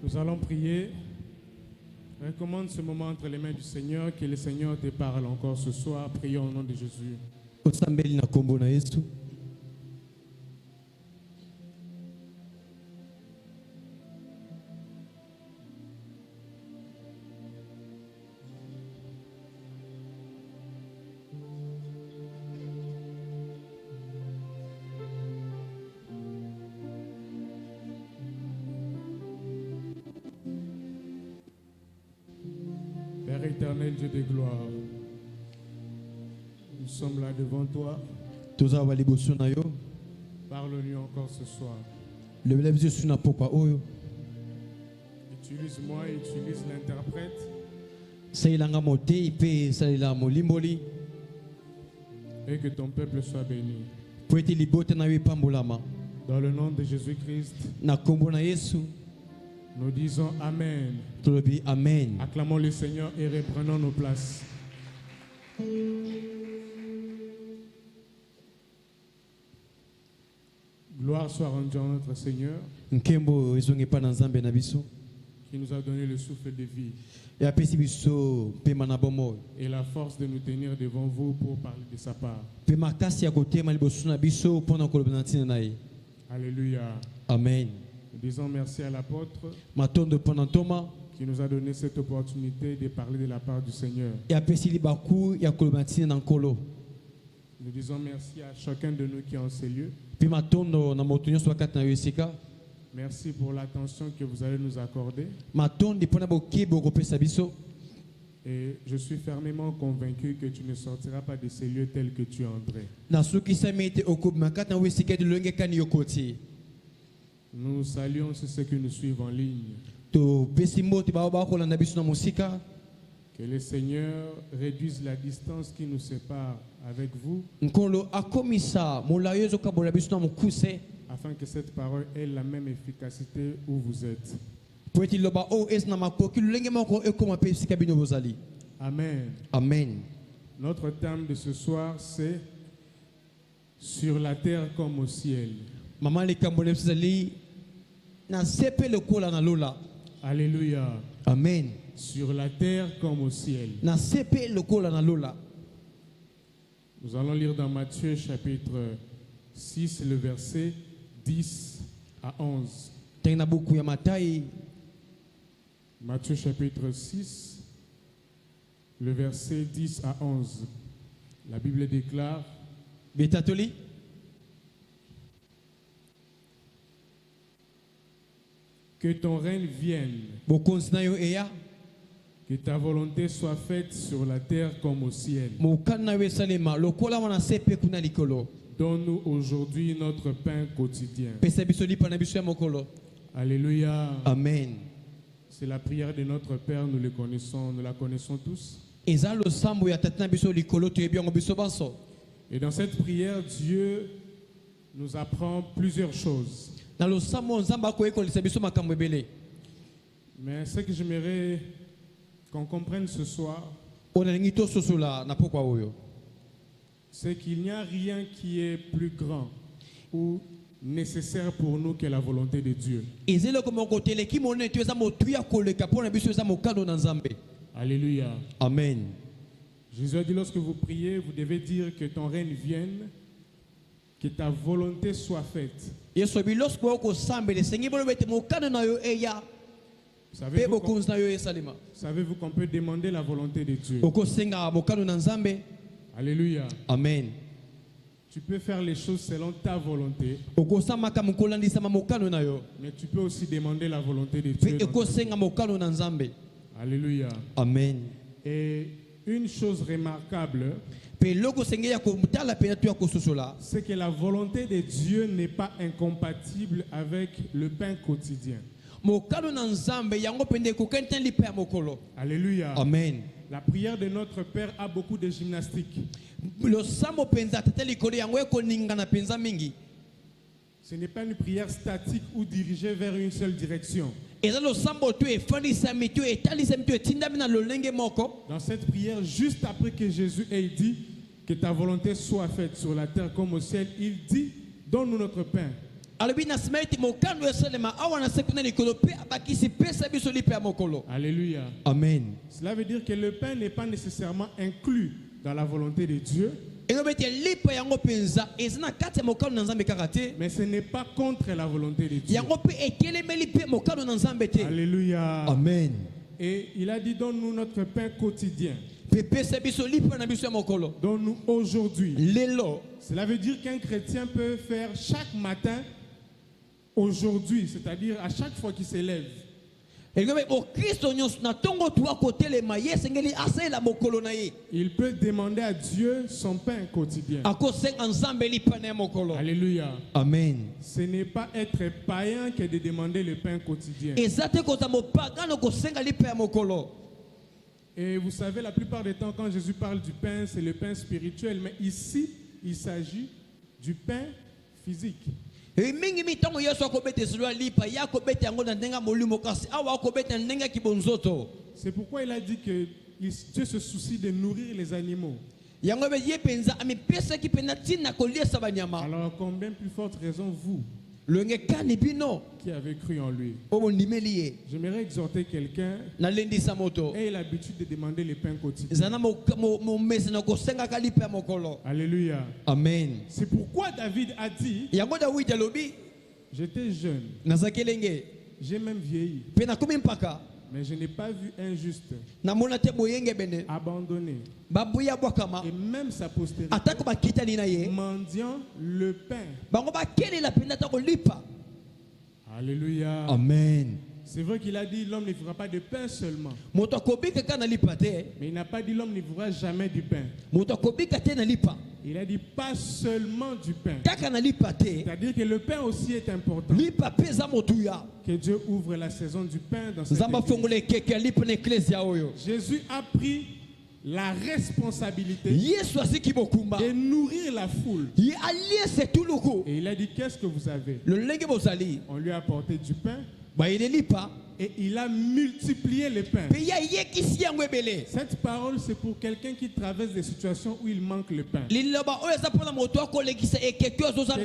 Nous allons prier. Recommande ce moment entre les mains du Seigneur, que le Seigneur te parle encore ce soir. Prions au nom de Jésus. Père éternel, Dieu de gloire, nous sommes là devant toi. Parle-nous encore ce soir. Utilise-moi, utilise l'interprète. Et que ton peuple soit béni. Dans le nom de Jésus-Christ, nous disons Amen. Amen. Acclamons le Seigneur et reprenons nos places. Gloire soit rendue à notre Seigneur qui nous a donné le souffle de vie et la force de nous tenir devant vous pour parler de sa part. Alléluia. Amen. Nous disons merci à l'apôtre qui nous a donné cette opportunité de parler de la part du Seigneur. Nous disons merci à chacun de nous qui est en ces lieux. Merci pour l'attention que vous allez nous accorder. Et je suis fermement convaincu que tu ne sortiras pas de ces lieux tels que tu es entré. Nous saluons ceux qui nous suivent en ligne. Que le Seigneur réduise la distance qui nous sépare avec vous, afin que cette parole ait la même efficacité où vous êtes. Amen. Amen. Notre thème de ce soir, c'est sur la terre comme au ciel. Alléluia. Amen. Sur la terre comme au ciel. Nous allons lire dans Matthieu chapitre 6, le verset 10 à 11. Matthieu chapitre 6, le verset 10 à 11. La Bible déclare: que ton règne vienne, que ta volonté soit faite sur la terre comme au ciel. Donne-nous aujourd'hui notre pain quotidien. Alléluia. Amen. C'est la prière de notre Père, nous la connaissons tous. Et dans cette prière, Dieu nous apprend plusieurs choses. Mais ce que j'aimerais qu'on comprenne ce soir, c'est qu'il n'y a rien qui est plus grand ou nécessaire pour nous que la volonté de Dieu. Alléluia. Amen. Jésus a dit, lorsque vous priez, vous devez dire que ton règne vienne, que ta volonté soit faite. Savez-vous qu'on peut demander la volonté de Dieu? Alléluia. Amen. Tu peux faire les choses selon ta volonté, mais tu peux aussi demander la volonté de Dieu. Alléluia. Amen. Et une chose remarquable, c'est que la volonté de Dieu n'est pas incompatible avec le pain quotidien. Alléluia. Amen. La prière de notre Père a beaucoup de gymnastique. Ce n'est pas une prière statique ou dirigée vers une seule direction. Dans cette prière, juste après que Jésus ait dit que ta volonté soit faite sur la terre comme au ciel, il dit: donne-nous notre pain. Alléluia. Amen. Cela veut dire que le pain n'est pas nécessairement inclus dans la volonté de Dieu, mais ce n'est pas contre la volonté de Dieu. Alléluia. Amen. Et il a dit, donne-nous notre pain quotidien. Donne-nous aujourd'hui. Cela veut dire qu'un chrétien peut faire chaque matin, aujourd'hui, c'est-à-dire à chaque fois qu'il s'élève. Il peut demander à Dieu son pain quotidien. Alléluia. Amen. Ce n'est pas être païen que de demander le pain quotidien. Et vous savez, la plupart des temps, quand Jésus parle du pain, c'est le pain spirituel. Mais ici, il s'agit du pain physique. C'est pourquoi il a dit que Dieu se soucie de nourrir les animaux. Alors, combien plus forte raison vous qui avez cru en lui. J'aimerais exhorter quelqu'un ait l'habitude de demander le pain quotidien. Alléluia. Amen. C'est pourquoi David a dit, j'étais jeune, j'ai même vieilli, mais je n'ai pas vu un juste abandonné, et même sa postérité mendiant le pain. Alléluia. Amen. C'est vrai qu'il a dit l'homme ne vivra pas de pain seulement, mais il n'a pas dit l'homme ne vivra jamais du pain. Il a dit pas seulement du pain. C'est-à-dire que le pain aussi est important. Que Dieu ouvre la saison du pain dans cette église. Jésus a pris la responsabilité de nourrir la foule. Et il a dit, qu'est-ce que vous avez? On lui a apporté du pain. Et il a multiplié les pains. Cette parole, c'est pour quelqu'un qui traverse des situations où il manque le pain. Que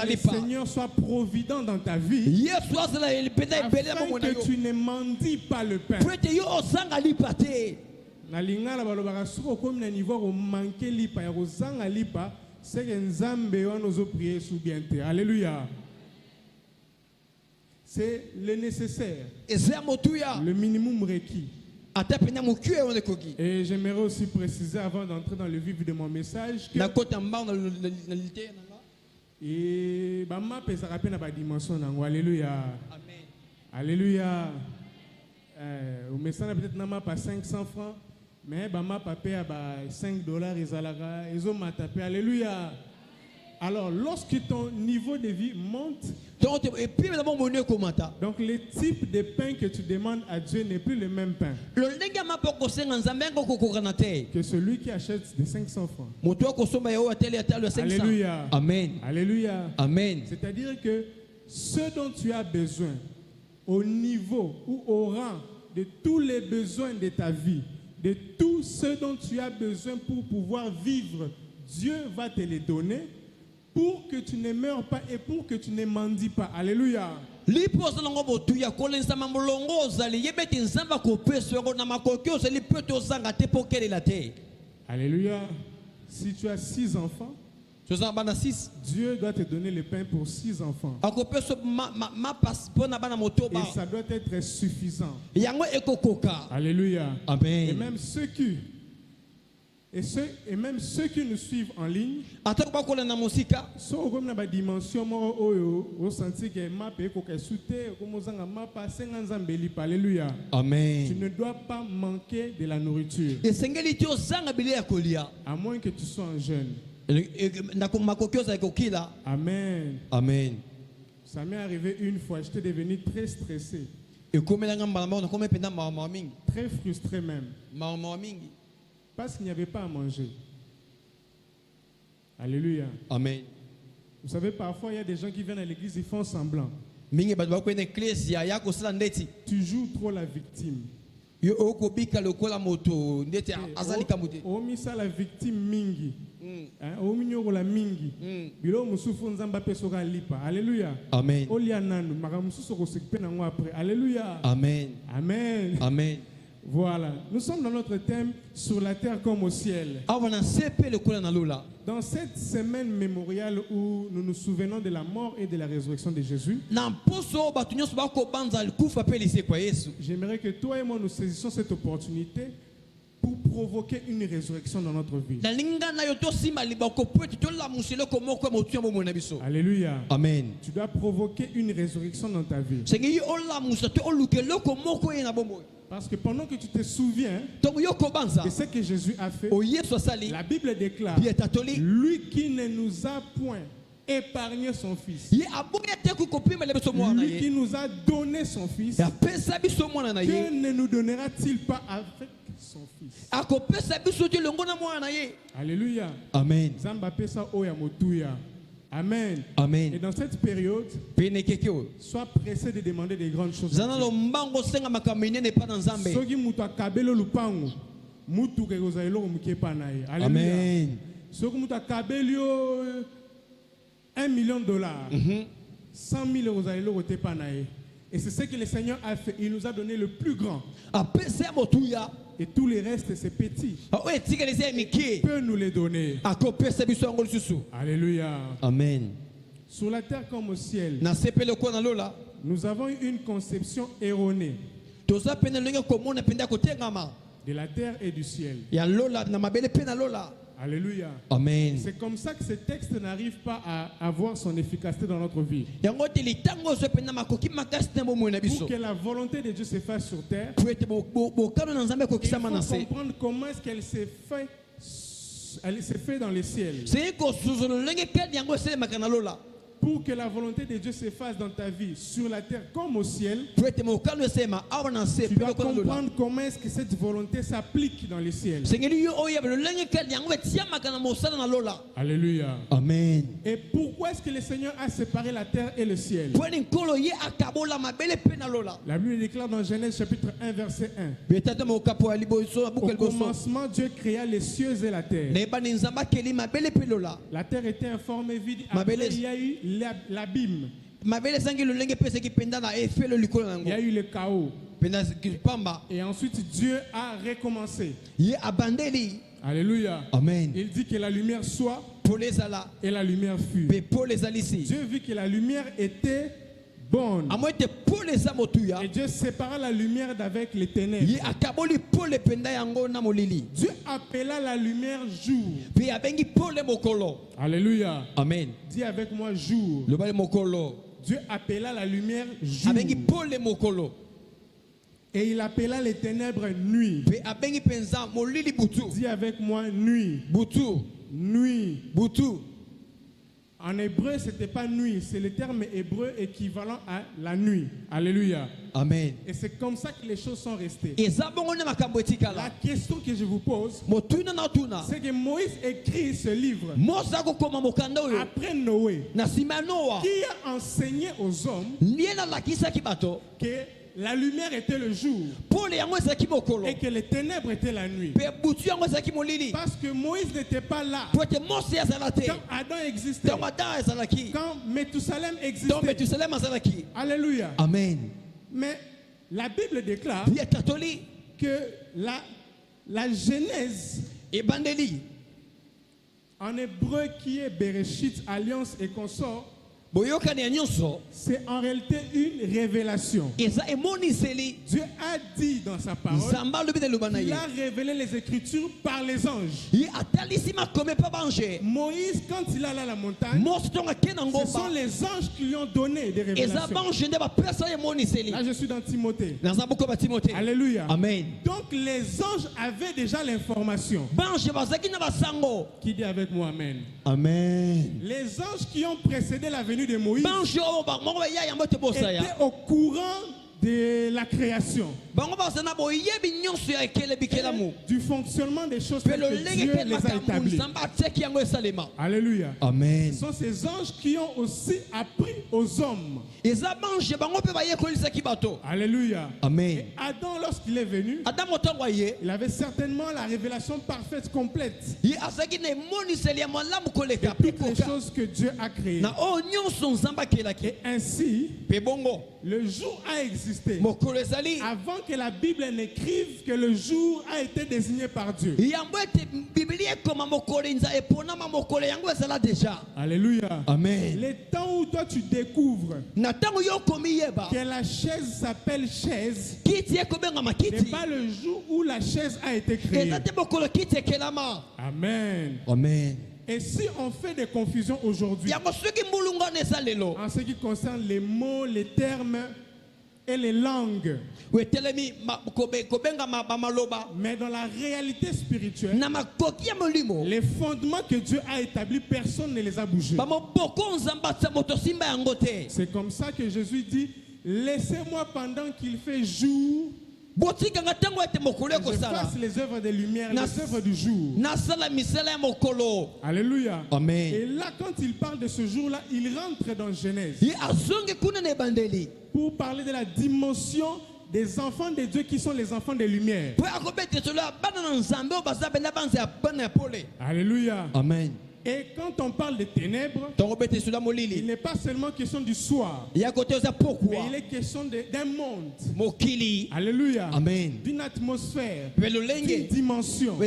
le Seigneur soit provident dans ta vie, afin que tu ne mendies pas le pain. Na lingala balobaka soko comme na niveau au manquer lipa ya kozanga lipa, c'est que nzambe wana ozo prier sous bien te. Alléluia. C'est le nécessaire, le minimum requis. Et j'aimerais aussi préciser avant d'entrer dans le vif de mon message que et bama pesa rapena ba dimension nango. Alléluia. Amen. Alléluia. Au message peut-être nama pas 500 francs, mais bama pape à $5 ezalaga ezo matape. Alléluia. Alors, lorsque ton niveau de vie monte, donc le type de pain que tu demandes à Dieu n'est plus le même pain que celui qui achète des 500 francs. Alléluia. Amen. Alléluia. Amen. C'est-à-dire que ce dont tu as besoin au niveau ou au rang de tous les besoins de ta vie, de tout ce dont tu as besoin pour pouvoir vivre, Dieu va te les donner pour que tu ne meurs pas et pour que tu ne mendies pas. Alléluia. Alléluia. Si tu as 6 enfants, Dieu doit te donner le pain pour 6 enfants. Et ça doit être suffisant. Alléluia. Amen. Et même ceux qui nous suivent en ligne, so comme na ba dimension mo oyo o senti que map e ko kesute comme ozanga map a 50 ans beli. Alléluia. Amen. Tu ne dois pas manquer de la nourriture. À moins que tu sois un jeune. Amen. Amen. Ça m'est arrivé une fois, j'étais devenu très stressé. Très frustré même. Parce qu'il n'y avait pas à manger. Alléluia. Amen. Vous savez, parfois, il y a des gens qui viennent à l'église, ils font semblant. Tu joues trop la victime. Yo okobika lokola moto ndete azali kamude. O misala victime mingi. O minyokola mingi. Bilo musufu nzamba pesoka lipa. Alléluia. Amen. Olia nanu makamususu ko s'occuper nango après. Alléluia. Amen. Amen. Amen. Voilà. Nous sommes dans notre thème sur la terre comme au ciel. Dans cette semaine mémoriale où nous nous souvenons de la mort et de la résurrection de Jésus, j'aimerais que toi et moi nous saisissions cette opportunité pour provoquer une résurrection dans notre vie. Alléluia. Amen. Tu dois provoquer une résurrection dans ta vie. Parce que pendant que tu te souviens de ce que Jésus a fait, la Bible déclare, lui qui ne nous a point épargné son fils, lui qui nous a donné son fils, que ne nous donnera-t-il pas avec son fils? Alléluia. Amen. Amen. Amen. Et dans cette période, sois pressé de demander des grandes choses. Amen. 1 million de dollars, 100 000 euros, et c'est ce que le Seigneur a fait. Il nous a donné le plus grand. Et tous les restes, c'est petit. Il peut nous les donner. Alléluia. Amen. Sur la terre comme au ciel, nous avons une conception erronée de la terre et du ciel. Alléluia. Amen. C'est comme ça que ce texte n'arrive pas à avoir son efficacité dans notre vie. Pour que la volonté de Dieu se fasse sur terre, il faut comprendre comment est-ce qu'elle s'est fait. Elle s'est fait dans les ciels. Pour que la volonté de Dieu se fasse dans ta vie, sur la terre comme au ciel, tu dois comprendre comment est-ce que cette volonté s'applique dans les ciels. Alléluia. Amen. Et pourquoi est-ce que le Seigneur a séparé la terre et le ciel? La Bible déclare dans Genèse chapitre 1 verset 1. Au commencement, Dieu créa les cieux et la terre. La terre était informée vide. Après, il y a eu l'abîme. Il y a eu le chaos. Et ensuite Dieu a recommencé. Alléluia. Amen. Il dit que la lumière soit et la lumière fut. Dieu vit que la lumière était bonne. Et Dieu sépara la lumière d'avec les ténèbres. Dieu appela la lumière jour. Alléluia. Amen. Dis avec moi jour. Dieu appela la lumière jour. Et il appela les ténèbres nuit. Dis avec moi nuit. Nuit. En hébreu, ce n'était pas nuit, c'est le terme hébreu équivalent à la nuit. Alléluia. Amen. Et c'est comme ça que les choses sont restées. La question que je vous pose, c'est que Moïse écrit ce livre après Noé, qui a enseigné aux hommes que la lumière était le jour et que les ténèbres étaient la nuit. Parce que Moïse n'était pas là quand Adam existait, quand Methusalem existait. Alléluia. Amen. Mais la Bible déclare que la Genèse, en hébreu qui est Bereshit, alliance et consort, c'est en réalité une révélation. Dieu a dit dans sa parole qu'il a révélé les Écritures par les anges. Moïse, quand il allait à la montagne, ce sont les anges qui lui ont donné des révélations. Là, je suis dans Timothée. Alléluia. Amen. Donc, les anges avaient déjà l'information. Qui dit avec moi Amen? Amen. Les anges qui ont précédé la venue de Moïse étaient au courant de la création, du fonctionnement des choses telles que Dieu les a établies. Alléluia. Amen. Ce sont ces anges qui ont aussi appris aux hommes. Alléluia. Amen. Et Adam, lorsqu'il est venu, il avait certainement la révélation parfaite, complète de toutes les choses que Dieu a créées. Et ainsi, le jour a existé avant que la Bible n'écrive que le jour a été désigné par Dieu. Alléluia. Amen. Les temps où toi tu découvres que la chaise s'appelle chaise n'est pas le jour où la chaise a été créée. Amen. Amen. Et si on fait des confusions aujourd'hui en ce qui concerne les mots, les termes et les langues, mais dans la réalité spirituelle, les fondements que Dieu a établis, personne ne les a bougés. C'est comme ça que Jésus dit: laissez-moi pendant qu'il fait jour, je fasse les œuvres de lumière, les œuvres du jour. Alléluia. Amen. Et là, quand il parle de ce jour-là, il rentre dans Genèse pour parler de la dimension des enfants de Dieu qui sont les enfants de lumière. Alléluia. Amen. Et quand on parle de ténèbres, il n'est pas seulement question du soir, mais il est question d'un monde. Alléluia. Amen. D'une atmosphère, d'une dimension,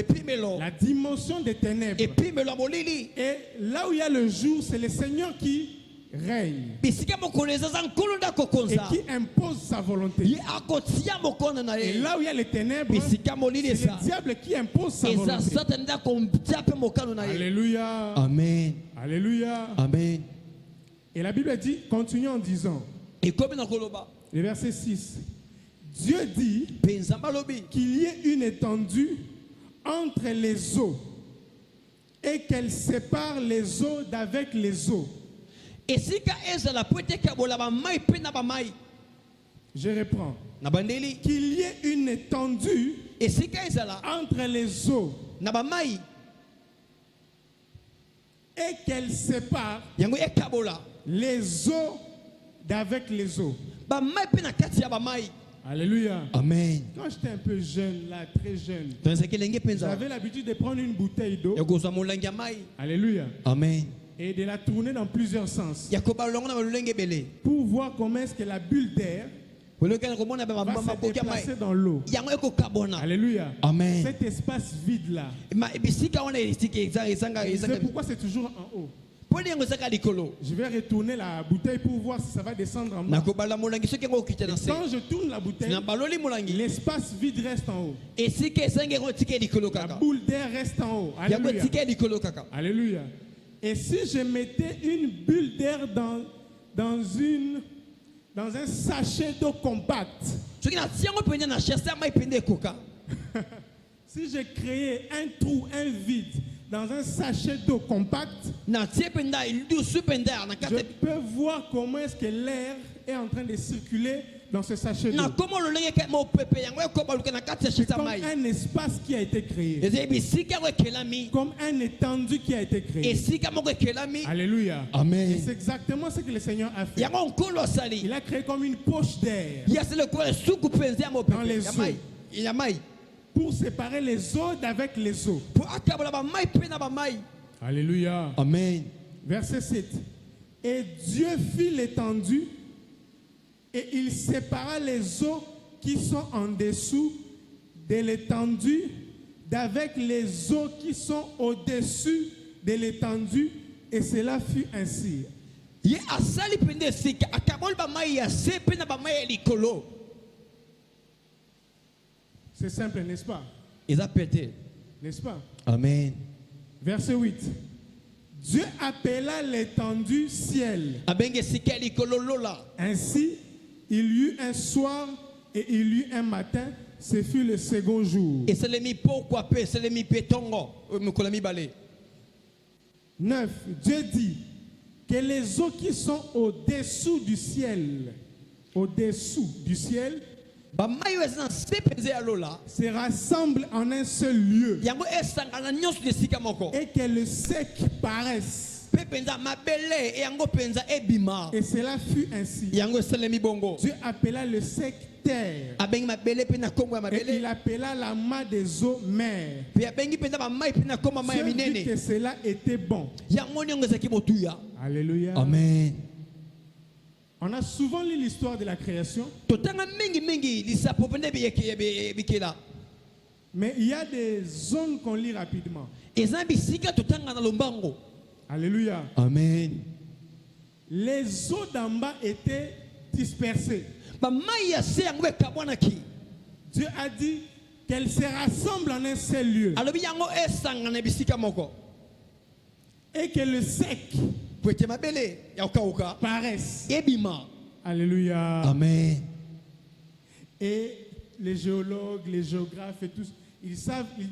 la dimension des ténèbres. Et là où il y a le jour, c'est le Seigneur qui règne et qui impose sa volonté. Et là où il y a les ténèbres, c'est le diable qui impose sa volonté. Alléluia. Amen. Alléluia. Amen. Et la Bible dit, continue en disant, le verset 6, Dieu dit qu'il y ait une étendue entre les eaux et qu'elle sépare les eaux d'avec les eaux. Je reprends. Qu'il y ait une étendue entre les eaux et qu'elle sépare les eaux d'avec les eaux. Alléluia. Amen. Quand j'étais un peu jeune, là, très jeune, j'avais l'habitude de prendre une bouteille d'eau. Alléluia. Amen. Et de la tourner dans plusieurs sens pour voir comment est-ce que la bulle d'air va se déplacer dans l'eau. Alléluia. Amen. Cet espace vide là. C'est pourquoi c'est toujours en haut. Je vais retourner la bouteille pour voir si ça va descendre en bas. Quand je tourne la bouteille, l'espace vide reste en haut. La boule d'air reste en haut. Alléluia. Alléluia. Et si je mettais une bulle d'air dans un sachet d'eau compacte, si je créais un trou, un vide dans un sachet d'eau compacte, je peux voir comment est-ce que l'air est en train de circuler dans ce sachet d'eau. C'est comme un espace qui a été créé, comme un étendu qui a été créé. Alléluia. Amen. Et c'est exactement ce que le Seigneur a fait. Il a créé comme une poche d'air dans les eaux pour séparer les eaux d'avec les eaux. Alléluia. Amen. Verset 7. Et Dieu fit l'étendue et il sépara les eaux qui sont en dessous de l'étendue d'avec les eaux qui sont au-dessus de l'étendue, et cela fut ainsi. C'est simple, n'est-ce pas? N'est-ce pas? Amen. Verset 8. Dieu appela l'étendue ciel. Ainsi, il y eut un soir et il y eut un matin. Ce fut le second jour. 9. Dieu dit que les eaux qui sont au-dessous du ciel au-dessous du ciel se rassemblent en un seul lieu et que le sec paraisse. Et cela fut ainsi. Dieu appela le sec terre. Et il appela la main des eaux mer. Dieu dit que cela était bon. Alléluia. Amen. On a souvent lu l'histoire de la création. Mais il y a des zones qu'on lit rapidement. Alléluia. Amen. Les eaux d'en bas étaient dispersées. Dieu a dit qu'elles se rassemblent en un seul lieu. Et que le sec paraisse. Alléluia. Amen. Et les géologues, les géographes et tous, ils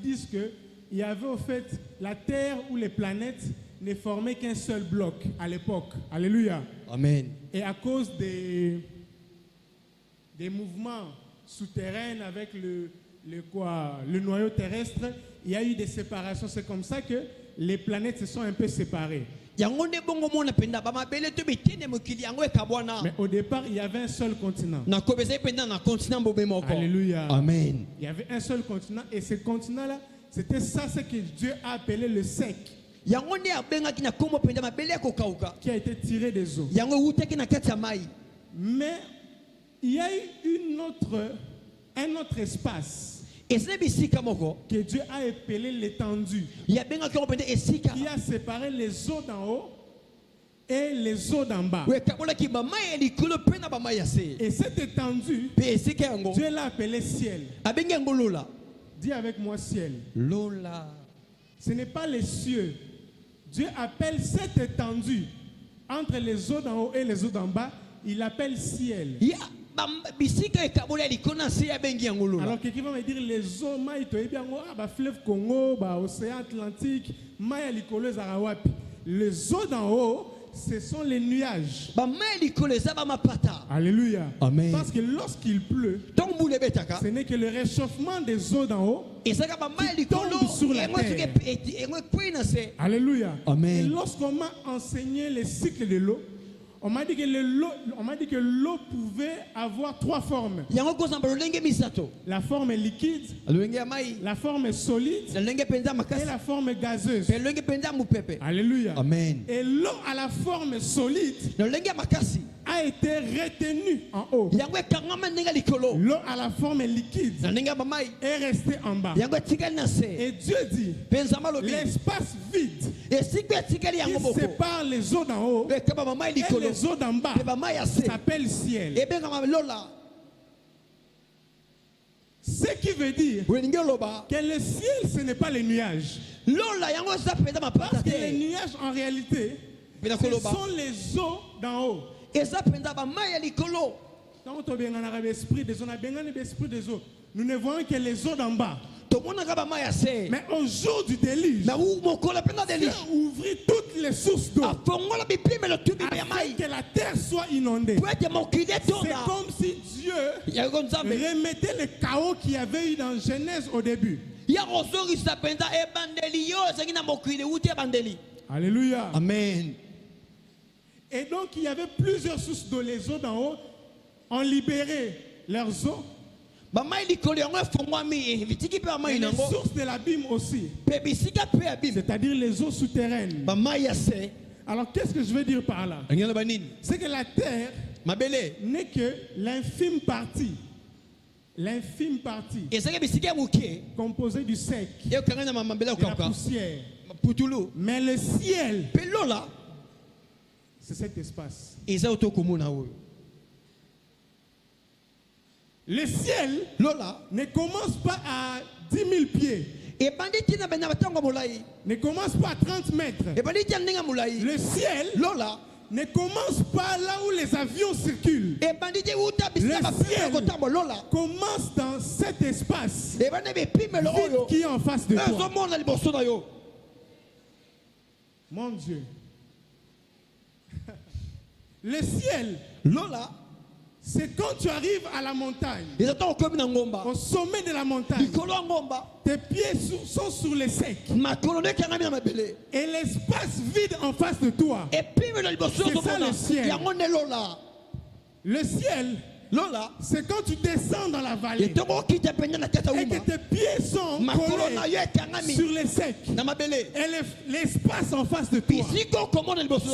disent que il y avait au fait la Terre ou les planètes ne formaient qu'un seul bloc à l'époque. Alléluia. Amen. Et à cause des mouvements souterrains avec le noyau terrestre, il y a eu des séparations. C'est comme ça que les planètes se sont un peu séparées. Mais au départ, il y avait un seul continent. Alléluia. Amen. Il y avait un seul continent et ce continent-là, c'était ça ce que Dieu a appelé le sec, qui a été tiré des eaux. Mais il y a eu un autre espace que Dieu a appelé l'étendue, qui a séparé les eaux d'en haut et les eaux d'en bas. Et cette étendue, Dieu l'a appelé ciel. Dis avec moi ciel. Ce n'est pas les cieux. Dieu appelle cette étendue entre les eaux d'en haut et les eaux d'en bas, il l'appelle ciel. Alors quelqu'un va me dire les eaux, fleuve Congo, océan Atlantique, les eaux d'en haut, ce sont les nuages. Alléluia. Amen. Parce que lorsqu'il pleut, ce n'est que le réchauffement des eaux d'en haut qui tombe sur la terre. Alléluia. Amen. Et lorsqu'on m'a enseigné les cycles de l'eau, on m'a dit que l'eau pouvait avoir trois formes. La forme liquide, la forme solide et la forme gazeuse. Alléluia. Amen. Et l'eau à la forme solide a été retenue en haut. L'eau à la forme liquide est restée en bas. Et Dieu dit, l'espace vide qui sépare les eaux d'en haut et les eaux d'en bas s'appelle ciel. Ce qui veut dire que le ciel, ce n'est pas les nuages. Parce que les nuages, en réalité, ce sont les eaux d'en haut. Quand on a l'esprit des eaux, nous ne voyons que les eaux d'en bas. Mais au jour du déluge, Dieu ouvrit toutes les sources d'eau afin que la terre soit inondée. C'est comme si Dieu remettait le chaos qu'il y avait eu dans Genèse au début. Alléluia. Amen. Et donc il y avait plusieurs sources d'eau. Les eaux d'en haut ont libéré leurs eaux. Et les sources de l'abîme aussi, c'est-à-dire les eaux souterraines. Alors qu'est-ce que je veux dire par là? C'est que la terre n'est que l'infime partie composée du sec, de la poussière. Mais le ciel, c'est cet espace. Le ciel ne commence pas à 10 000 pieds. Ne commence pas à 30 mètres. Le ciel ne commence pas là où les avions circulent. Le ciel commence dans cet espace vide qui est en face de toi. Mon Dieu. Le ciel C'est quand tu arrives à la montagne, au sommet de la montagne, tes pieds sont sur les secs. Et l'espace vide en face de toi. C'est ça le ciel. Le ciel, c'est quand tu descends dans la vallée et que tes pieds sont collés sur les secs. Et l'espace en face de toi,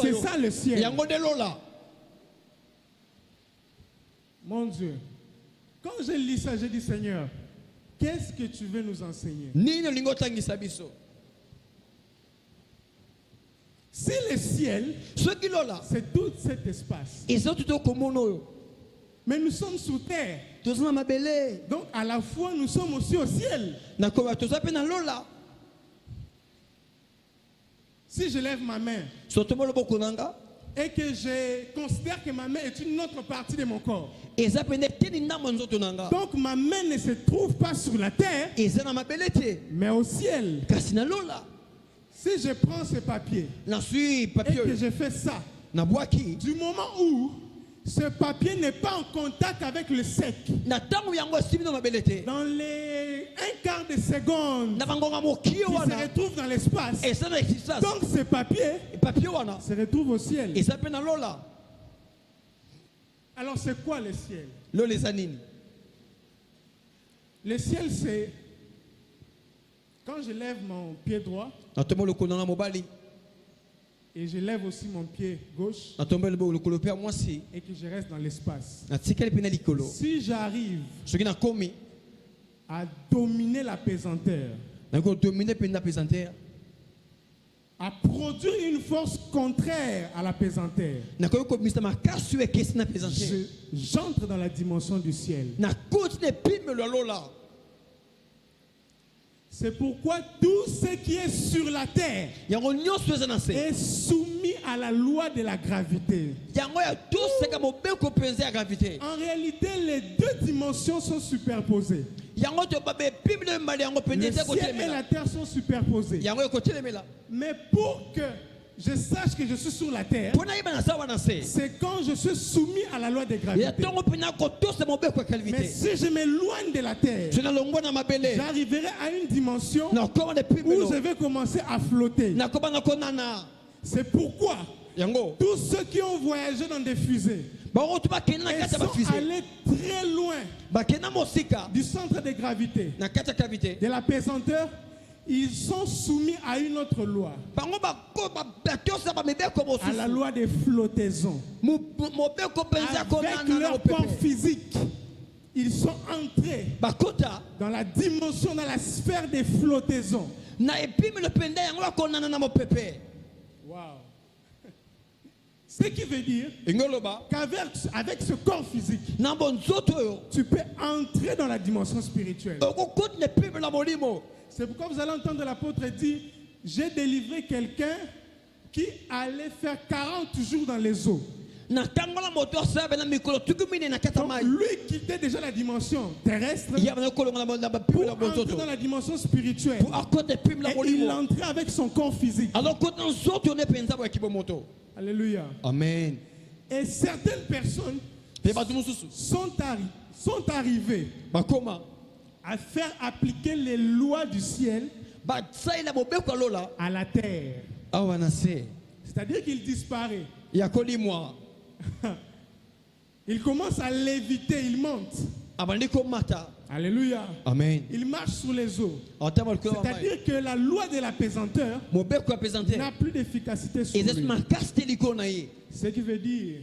c'est ça le ciel. Mon Dieu, quand je lis ça, je dis Seigneur, qu'est-ce que tu veux nous enseigner? Si le ciel, c'est tout cet espace, mais nous sommes sous terre, donc à la fois nous sommes aussi au ciel. Si je lève ma main et que je considère que ma main est une autre partie de mon corps, donc ma main ne se trouve pas sur la terre, mais au ciel. Si je prends ce papier et que je fais ça, du moment où ce papier n'est pas en contact avec le sec, dans les un quart de seconde, il se retrouve dans l'espace. Donc ce papier se retrouve au ciel. Alors c'est quoi le ciel? Le ciel, c'est quand je lève mon pied droit et je lève aussi mon pied gauche et que je reste dans l'espace. Si j'arrive à dominer la pesanteur, à produire une force contraire à la pesanteur, j'entre dans la dimension du ciel. C'est pourquoi tout ce qui est sur la terre est soumis à la loi de la gravité. En réalité, les deux dimensions sont superposées. Le ciel et la terre sont superposés. Mais pour que je sache que je suis sur la terre, c'est quand je suis soumis à la loi de gravité. Mais si je m'éloigne de la terre, j'arriverai à une dimension où je vais commencer à flotter. C'est pourquoi tous ceux qui ont voyagé dans des fusées et sont allés très loin du centre de gravité, de la pesanteur, ils sont soumis à une autre loi, à la loi des flottaisons. Avec leur corps physique, ils sont entrés dans la dimension, dans la sphère des flottaisons. Wow. Ce qui veut dire qu'avec ce corps physique, tu peux entrer dans la dimension spirituelle. C'est pourquoi vous allez entendre l'apôtre dire, j'ai délivré quelqu'un qui allait faire 40 jours dans les eaux. Donc lui quittait déjà la dimension terrestre pour entrer dans la dimension spirituelle. Et il entrait avec son corps physique. Alléluia. Amen. Et certaines personnes sont arrivées à faire appliquer les lois du ciel à la terre. C'est-à-dire qu'il disparaît. Il commence à léviter, il monte. Alléluia. Amen. Il marche sur les eaux. C'est-à-dire que la loi de la pesanteur n'a plus d'efficacité sur lui. Ce qui veut dire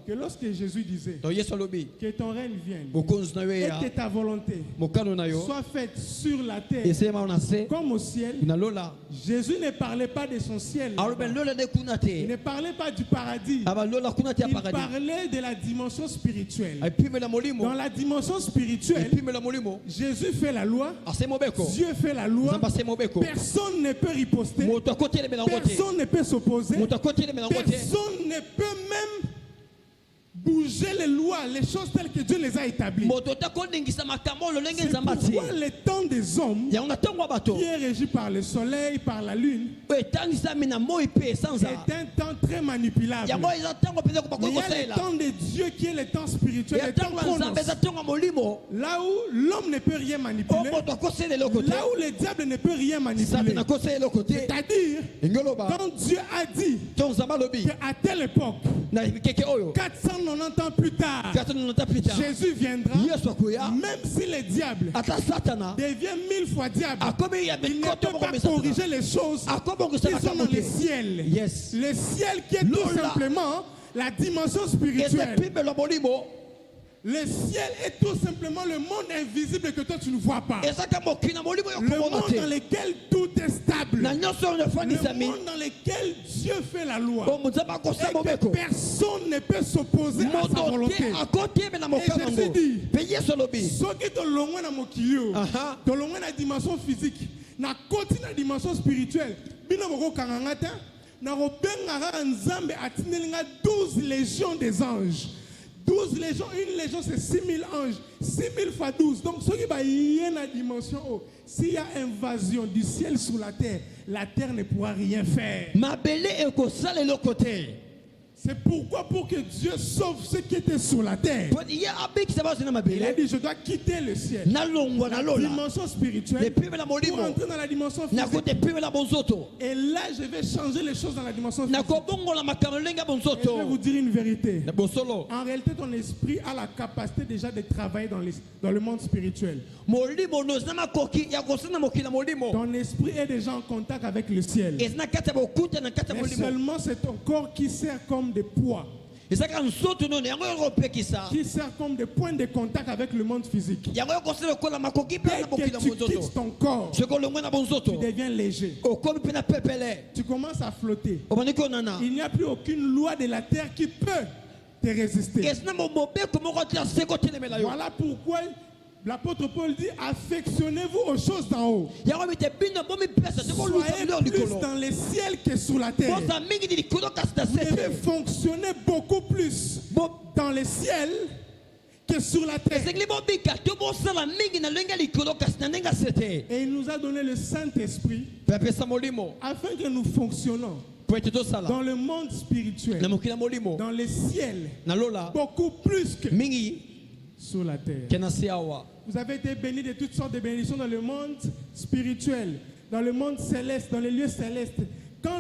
que lorsque Jésus disait que ton règne vienne et que ta volonté soit faite sur la terre comme au ciel, Jésus ne parlait pas de son ciel. Il ne parlait pas du paradis. Il parlait de la dimension spirituelle. Dans la dimension spirituelle, Jésus fait la loi, Dieu fait la loi, personne ne peut riposter, personne ne peut s'opposer, personne ne peut même bouger les lois, les choses telles que Dieu les a établies. C'est pourquoi le temps des hommes, qui est régi par le soleil, par la lune, est un temps très manipulable. Mais il y a le temps de Dieu qui est le temps spirituel, le temps chronos. Là où l'homme ne peut rien manipuler, là où le diable ne peut rien manipuler. C'est-à-dire, quand Dieu a dit qu'à telle époque, 490 ans plus tard, Jésus viendra, même si le diable devient 1000 fois diable, il ne peut pas corriger les choses qui sont dans le ciel. Le ciel qui est tout simplement la dimension spirituelle. Le ciel est tout simplement le monde invisible que toi tu ne vois pas. Le monde dans lequel tout est stable. Le monde dans lequel Dieu fait la loi. Et que personne ne peut s'opposer à sa volonté. Et Jésus dit, ceux qui sont loin dans mon kilo, dans la dimension physique, dans la dimension spirituelle, na 12 légions des anges. 12 légions, une légion c'est 6000 anges, 6000 fois 12. Donc, ce qui va y avoir une dimension, s'il y a invasion du ciel sur la terre ne pourra rien faire. Ma belle est le côté. C'est pourquoi pour que Dieu sauve ceux qui étaient sur la terre, il a dit je dois quitter le ciel, la dimension spirituelle, pour entrer dans la dimension physique. Et là je vais changer les choses dans la dimension physique. Et je vais vous dire une vérité. En réalité ton esprit a la capacité déjà de travailler dans le monde spirituel. Ton esprit est déjà en contact avec le ciel. Mais seulement c'est ton corps qui sert comme des poids, qui sert comme des points de contact avec le monde physique. Dès que tu quittes ton corps, tu deviens léger. Tu commences à flotter. Il n'y a plus aucune loi de la terre qui peut te résister. Voilà pourquoi l'apôtre Paul dit affectionnez-vous aux choses d'en haut. Soyez plus dans le ciel que sur la terre. Vous devez fonctionner beaucoup plus dans le ciel que sur la terre. Et il nous a donné le Saint-Esprit afin que nous fonctionnons dans le monde spirituel, dans le ciel, beaucoup plus que sur la terre. Vous avez été bénis de toutes sortes de bénédictions dans le monde spirituel, dans le monde céleste, dans les lieux célestes. Quand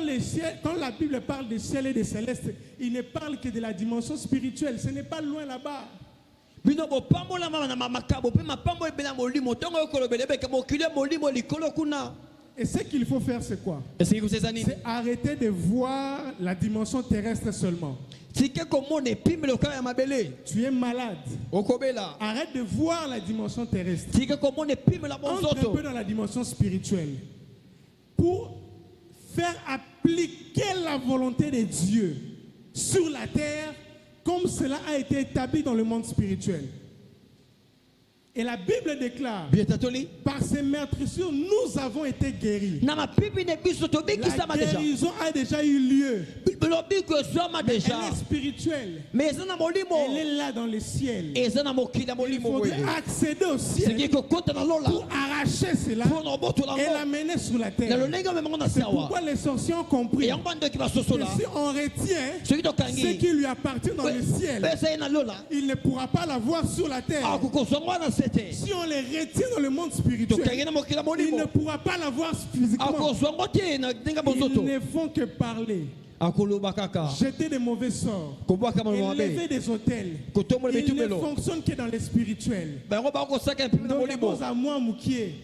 la Bible parle des ciel et des célestes, il ne parle que de la dimension spirituelle. Ce n'est pas loin là-bas. Et ce qu'il faut faire, c'est quoi? C'est arrêter de voir la dimension terrestre seulement. Tu es malade. Arrête de voir la dimension terrestre. Entre un peu dans la dimension spirituelle. Pour faire appliquer la volonté de Dieu sur la terre comme cela a été établi dans le monde spirituel. Et la Bible déclare, par ces meurtrissures, nous avons été guéris. La guérison a déjà eu lieu. Mais elle est spirituelle. Elle est là dans le ciel. Il faudrait accéder au ciel pour arracher cela et l'amener sur la terre. C'est pourquoi les sorciers ont compris que si on retient ce qui lui appartient dans le ciel, il ne pourra pas l'avoir sur la terre. Si on les retient dans le monde spirituel, il ne pourra pas l'avoir physiquement. Ils ne font que parler, jeter des mauvais sorts, élever des hôtels. Ils ne fonctionnent que dans le spirituel. Donc, à moi, Moukié,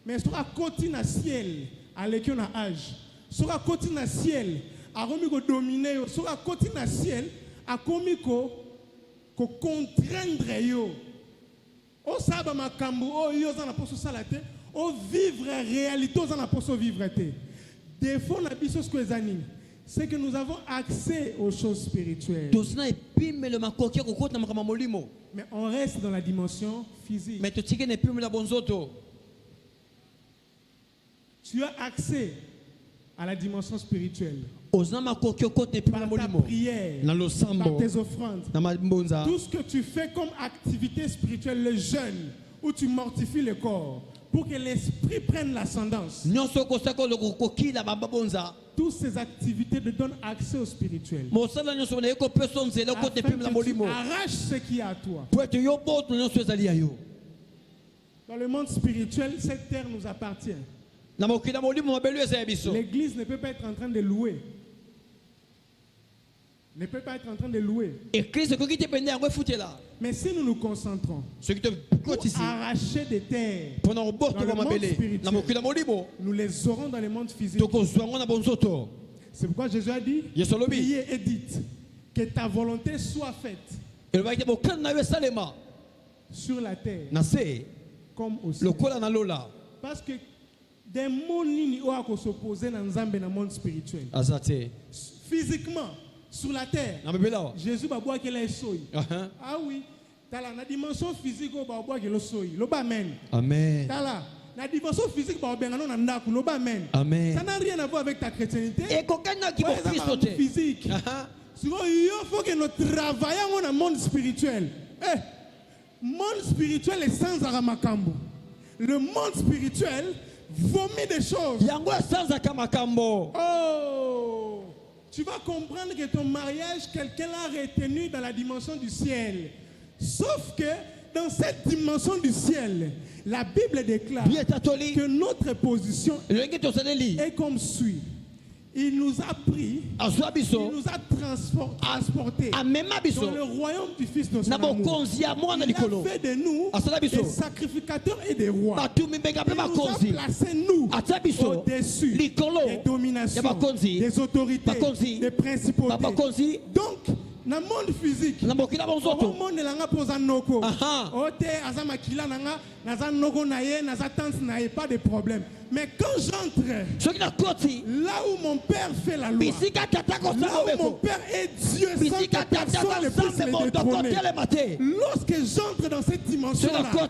mais sera côté na ciel, à l'équipe na âge, sera côté na ciel, à Romiko dominer, sera côté na ciel, à Komiko, ko contraindre yo. O saba makambu o yo za na poso salate o vivre réalité o za na poso vivre te. Défaut na biso ce que zanini, c'est que nous avons accès aux choses spirituelles. Mais on reste dans la dimension physique. Tu as accès à la dimension spirituelle. Par ta prière, par tes offrandes, tout ce que tu fais comme activité spirituelle, le jeûne, où tu mortifies le corps, pour que l'esprit prenne l'ascendance. Toutes ces activités te donnent accès au spirituel. Afin que tu arraches ce qui est à toi. Dans le monde spirituel, cette terre nous appartient. L'église ne peut pas être en train de louer. Ne peut pas être en train de louer. Mais si nous nous concentrons pour arracher des terres dans le monde spirituel, nous les aurons dans le monde physique. C'est pourquoi Jésus a dit, priez et dites que ta volonté soit faite sur la terre comme au ciel. Parce que des mots nini ont s'opposer dans le monde spirituel. Physiquement, sur la terre, Jésus va boire qu'il est soy. Ah oui, dans la dimension physique, il va boire qu'il est soy. Amen. Dans la dimension physique, il va boire amen. Amen. Ça n'a rien à voir avec ta chrétienté. Et physique. Il faut que nous travaillions dans le monde spirituel. Le monde spirituel est sans aramakambo. Le monde spirituel vomit des choses. Oh! Tu vas comprendre que ton mariage, quelqu'un l'a retenu dans la dimension du ciel. Sauf que dans cette dimension du ciel, la Bible déclare que notre position est comme suit. Il nous a pris, il nous a transportés dans le royaume du Fils de son amour. Il a fait de nous des sacrificateurs et des rois. Il nous a placés, nous, au-dessus des dominations, des autorités, des principautés. Donc, dans le monde physique, dans le monde pas de problème. Mais quand j'entre là où mon père fait la loi, là où mon père est Dieu, sans que personne ne puisse le détrôner, lorsque j'entre dans cette dimension-là, toi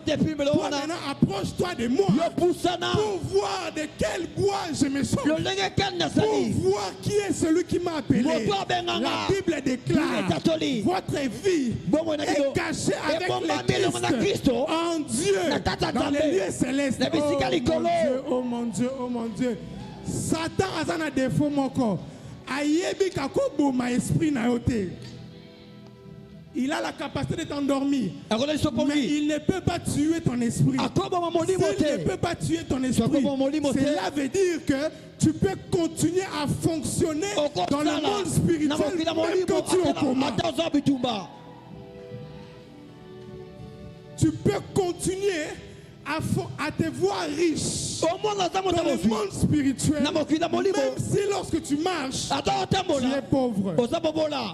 maintenant approche-toi de moi pour voir de quel bois je me sors, pour voir qui est celui qui m'a appelé. La Bible déclare, votre vie est cachée avec le Christ en Dieu dans les lieux célestes. Oh mon Dieu, oh mon Dieu. Satan a un défaut mon corps. Il a la capacité de t'endormir. Mais il ne peut pas tuer ton esprit. S'il ne peut pas tuer ton esprit, cela veut dire que tu peux continuer à fonctionner dans le monde spirituel même quand tu es au coma. Tu peux continuer à te voir riche dans le monde spirituel, même si lorsque tu marches, tu es pauvre.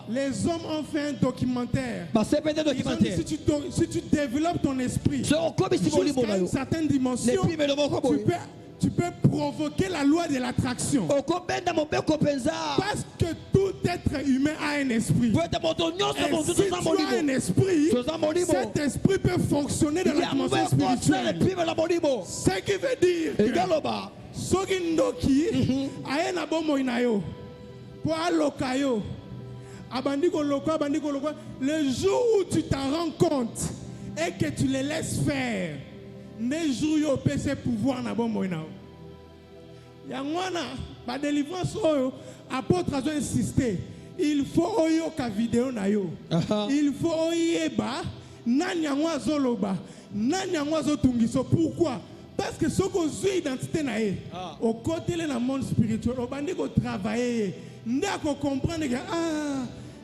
Les hommes ont fait un documentaire. Ils ont dit, si tu développes ton esprit jusqu'à une certaine dimension, tu peux provoquer la loi de l'attraction. Parce que tout être humain a un esprit. Et si tu as un esprit, cet esprit peut fonctionner dans la dimension spirituelle. Ce qui veut dire que soki ndoki aye na bomo inayo po alokayo abandi koloko le jour où tu t'en rends compte et que tu les laisses faire, ne jour yo pese pouvoir na bomo inayo yangwana ba délivrance oyo apôtre a insisté, il faut oyo ka vidéo na yo, il faut oyeba nani yangwa zoloba nani yangwa zotungiso. Pourquoi? Parce que ce qu'on suit identité nae au côté de la monde spirituel au bandi ko travailler ndako comprendre que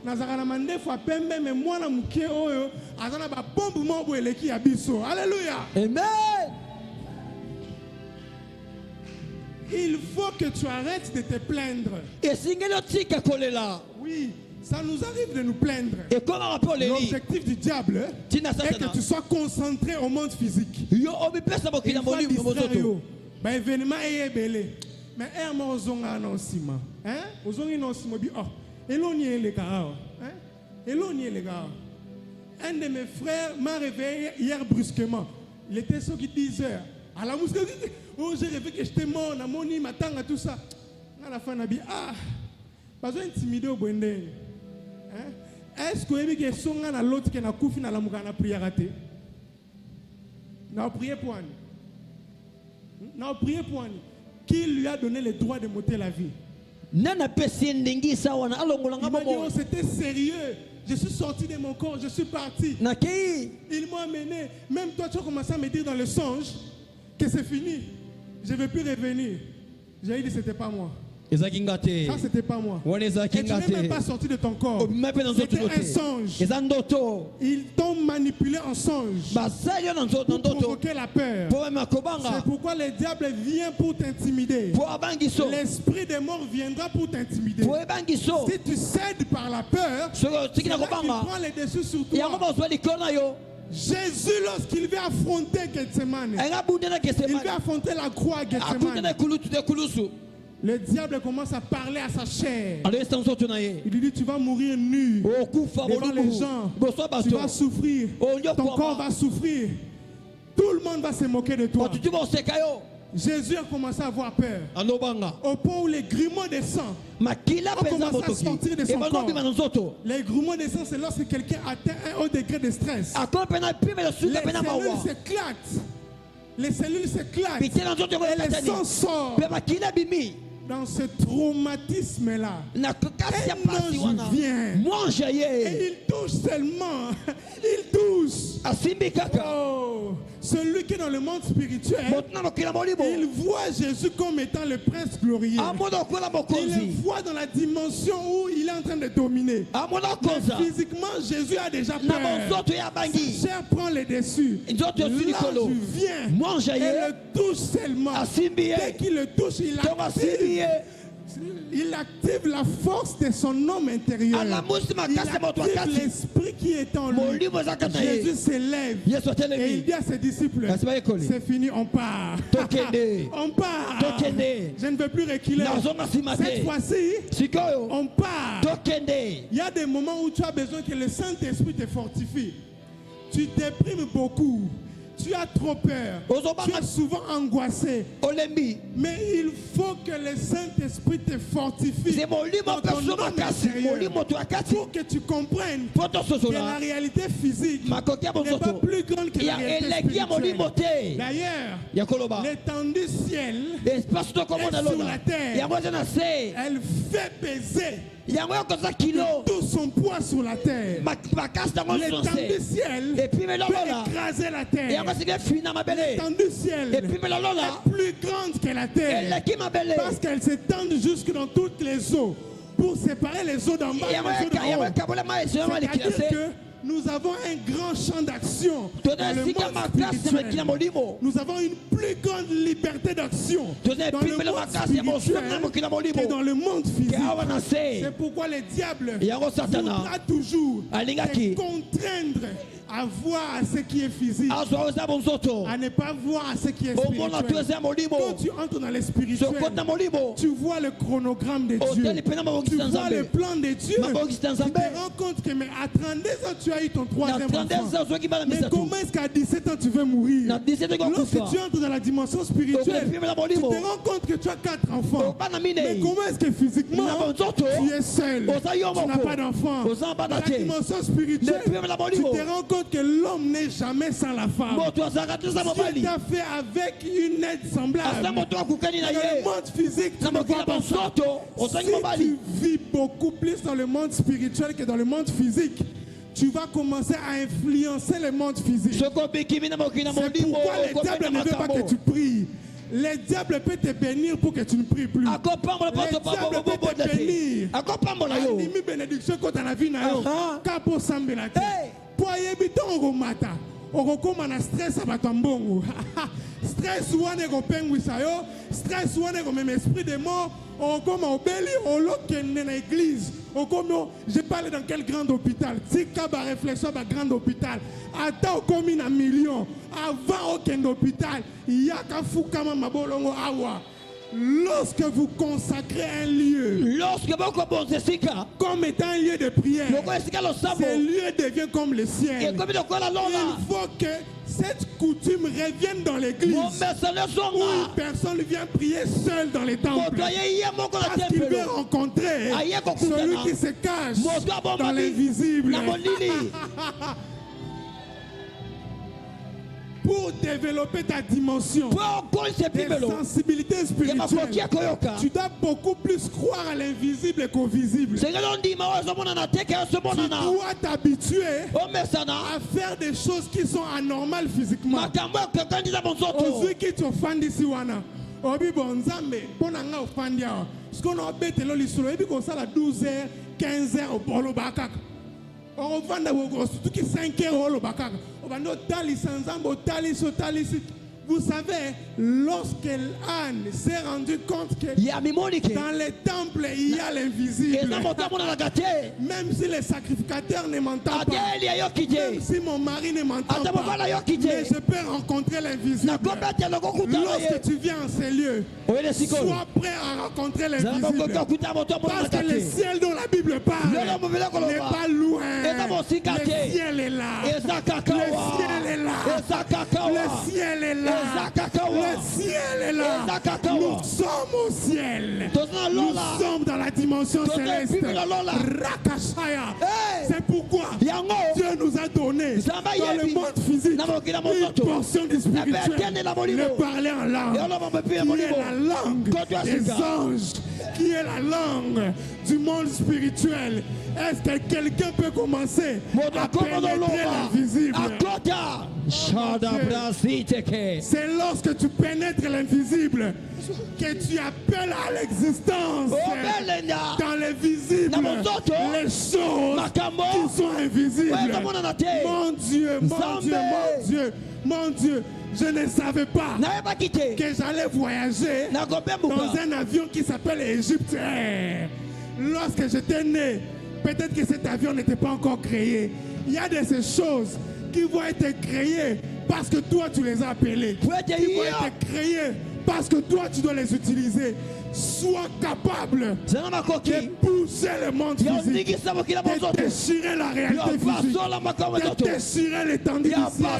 nazaka na mande fois pembe mais moi na mukie oyo azana ba bombe mo bo eleki ya biso. Alléluia. Amen. Il faut que tu arrêtes de te plaindre. Oui, ça nous arrive de nous plaindre. L'objectif du diable est que tu sois concentré au monde physique. Il va distraire yo. Bah événement est belé. Mais moi ozonga annoncement. Hein? Ozonga annoncement bi éloignez les gars. Hein? Éloignez les gars. Un de mes frères m'a réveillé hier brusquement. Il était sur 10 heures. À la musique, oh j'ai rêvé que j'étais mort, na moni matanga tout ça. À la fin, on a dit, ah, pas intimider au Bwende. Est-ce que vous avez dit que l'autre qui a koufi na la moukana prière raté? N'a prié pour Annie. N'a prié pour Annie. Qui lui a donné le droit de monter la vie? Il m'a dit, oh, c'était sérieux. Je suis sorti de mon corps, je suis parti. Ils m'ont amené. Même toi, tu as commencé à me dire dans le songe que c'est fini. Je ne vais plus revenir. J'ai dit, c'était pas moi. Ça, c'était pas moi. Et tu n'es même pas sorti de ton corps. C'était un songe. Ils t'ont manipulé en songe pour provoquer la peur. C'est pourquoi le diable vient pour t'intimider. L'esprit des morts viendra pour t'intimider. Si tu cèdes par la peur, c'est là qu'il prend les dessus sur toi. Jésus, lorsqu'il veut affronter Gethsemane, il veut affronter la croix à Gethsemane. Le diable commence à parler à sa chair. Il lui dit, tu vas mourir nu devant les gens. Tu vas souffrir. Ton corps va souffrir. Tout le monde va se moquer de toi. Jésus a commencé à avoir peur. Au point où les grumeaux de sang ont commencé à sortir de son corps. Les grumeaux de sang, c'est lorsque quelqu'un atteint un haut degré de stress. Les cellules s'éclatent. Et le sang sort. Dans ce traumatisme-là, un ange vient et il touche seulement. Il touche. Oh, celui qui est dans le monde spirituel, il voit Jésus comme étant le prince glorieux. Il le voit dans la dimension où il est en train de dominer. Mais physiquement, Jésus a déjà peur. Sa chair prend les dessus. L'ange vient et le touche seulement. Dès qu'il le touche, il active la force de son homme intérieur. Il active l'esprit qui est en lui. Jésus s'élève et il dit à ses disciples, c'est fini, on part. On part. Je ne veux plus reculer. Cette fois-ci, on part. Il y a des moments où tu as besoin que le Saint-Esprit te fortifie. Tu déprimes beaucoup. Tu as trop peur. Tu es souvent angoissé. Mais il faut que le Saint-Esprit te fortifie dans ton homme intérieur pour que tu comprennes que la réalité physique n'est pas plus grande que la réalité spirituelle. D'ailleurs, l'étendue ciel est sur la terre. Elle fait peser tout son poids sur la terre. L'étendue ciel peut écraser la terre. L'étendue ciel est plus grande que la terre parce qu'elle s'étend jusque dans toutes les eaux pour séparer les eaux d'en bas et les eaux d'en haut. C'est-à-dire que nous avons un grand champ d'action dans le monde spirituel. Nous avons une plus grande liberté d'action dans le monde spirituel que dans le monde physique. C'est pourquoi le diable voudra toujours te contraindre à voir ce qui est physique, à ne pas voir ce qui est spirituel. Quand tu entres dans le spirituel, tu vois le chronogramme de Dieu, tu vois le plan de Dieu, tu te rends compte que mais à 32 ans tu as eu ton troisième enfant. Mais comment est-ce qu'à 17 ans tu veux mourir? Lorsque tu entres dans la dimension spirituelle, tu te rends compte que tu as 4 enfants. Mais comment est-ce que physiquement tu es seul, tu n'as pas d'enfant? Dans la dimension spirituelle, tu te rends compte que l'homme n'est jamais sans la femme. Dieu t'a fait avec une aide semblable. Dans le monde physique, tu ne vois pas ça. Si tu vis beaucoup plus dans le monde spirituel que dans le monde physique, tu vas commencer à influencer le monde physique. C'est pourquoi le diable ne veut pas que tu pries. Le diable peut te bénir pour que tu ne pries plus. Le diable peut te bénir. Animi bénédiction quand on a vu na yo. Kapo sambela te. Po yebito ngomata. Okokoma na stress abatambongo. Stress wane ko pengwisa yo. Stress wane ko même esprit de mort. Okoma obeli olokende na église. Okomo, je parle dans quel grand hôpital? Tika ba réflexion ba grand hôpital. Ata okomi na million. Avant aucun hôpital, yaka fukama mabolongo awa. Lorsque vous consacrez un lieu comme étant un lieu de prière, ce lieu devient comme le ciel. Il faut que cette coutume revienne dans l'église où une personne vient prier seule dans les temples parce qu'il veut rencontrer celui qui se cache dans l'invisible. Pour développer ta dimension de sensibilité spirituelle, tu dois beaucoup plus croire à l'invisible qu'au visible. Tu dois t'habituer à faire des choses qui sont anormales physiquement. Aujourd'hui, qui t'offende ici, obi bonzambe ponanga ofandi awa sikono obetelo lisolo ebi ko sala 12h 15h au bolo bakaka on vanda wo surtout qui 5h au bolo bakaka on va no tali sanzambo tali so tali. Vous savez, lorsque Anne s'est rendu compte que dans les temples il y a l'invisible, même si les sacrificateurs ne m'entendent pas, même si mon mari ne m'entend pas, mais je peux rencontrer l'invisible. Lorsque tu viens en ces lieux, sois prêt à rencontrer l'invisible. Parce que le ciel dont la Bible parle n'est pas loin. Le ciel est là. Le ciel est là. Le ciel est là. Le ciel est là. Nous sommes au ciel. Nous sommes dans la dimension céleste. Rakashaya. C'est pourquoi Dieu nous a donné dans le monde physique une portion du spirituel. Le parler en langue, qui est la langue des anges, qui est la langue du monde spirituel. Est-ce que quelqu'un peut commencer à pénétrer l'invisible? C'est lorsque tu pénètres l'invisible que tu appelles à l'existence dans les visibles les choses qui sont invisibles. Mon Dieu, mon Dieu, mon Dieu, mon Dieu. Je ne savais pas que j'allais voyager dans un avion qui s'appelle Egypte Air. Lorsque j'étais né, peut-être que cet avion n'était pas encore créé. Il y a de ces choses qui vont être créées parce que toi tu les as appelées. Qui vont être créées parce que toi tu dois les utiliser. Sois capable de pousser le monde physique, de déchirer la réalité physique, de déchirer l'étendue du ciel.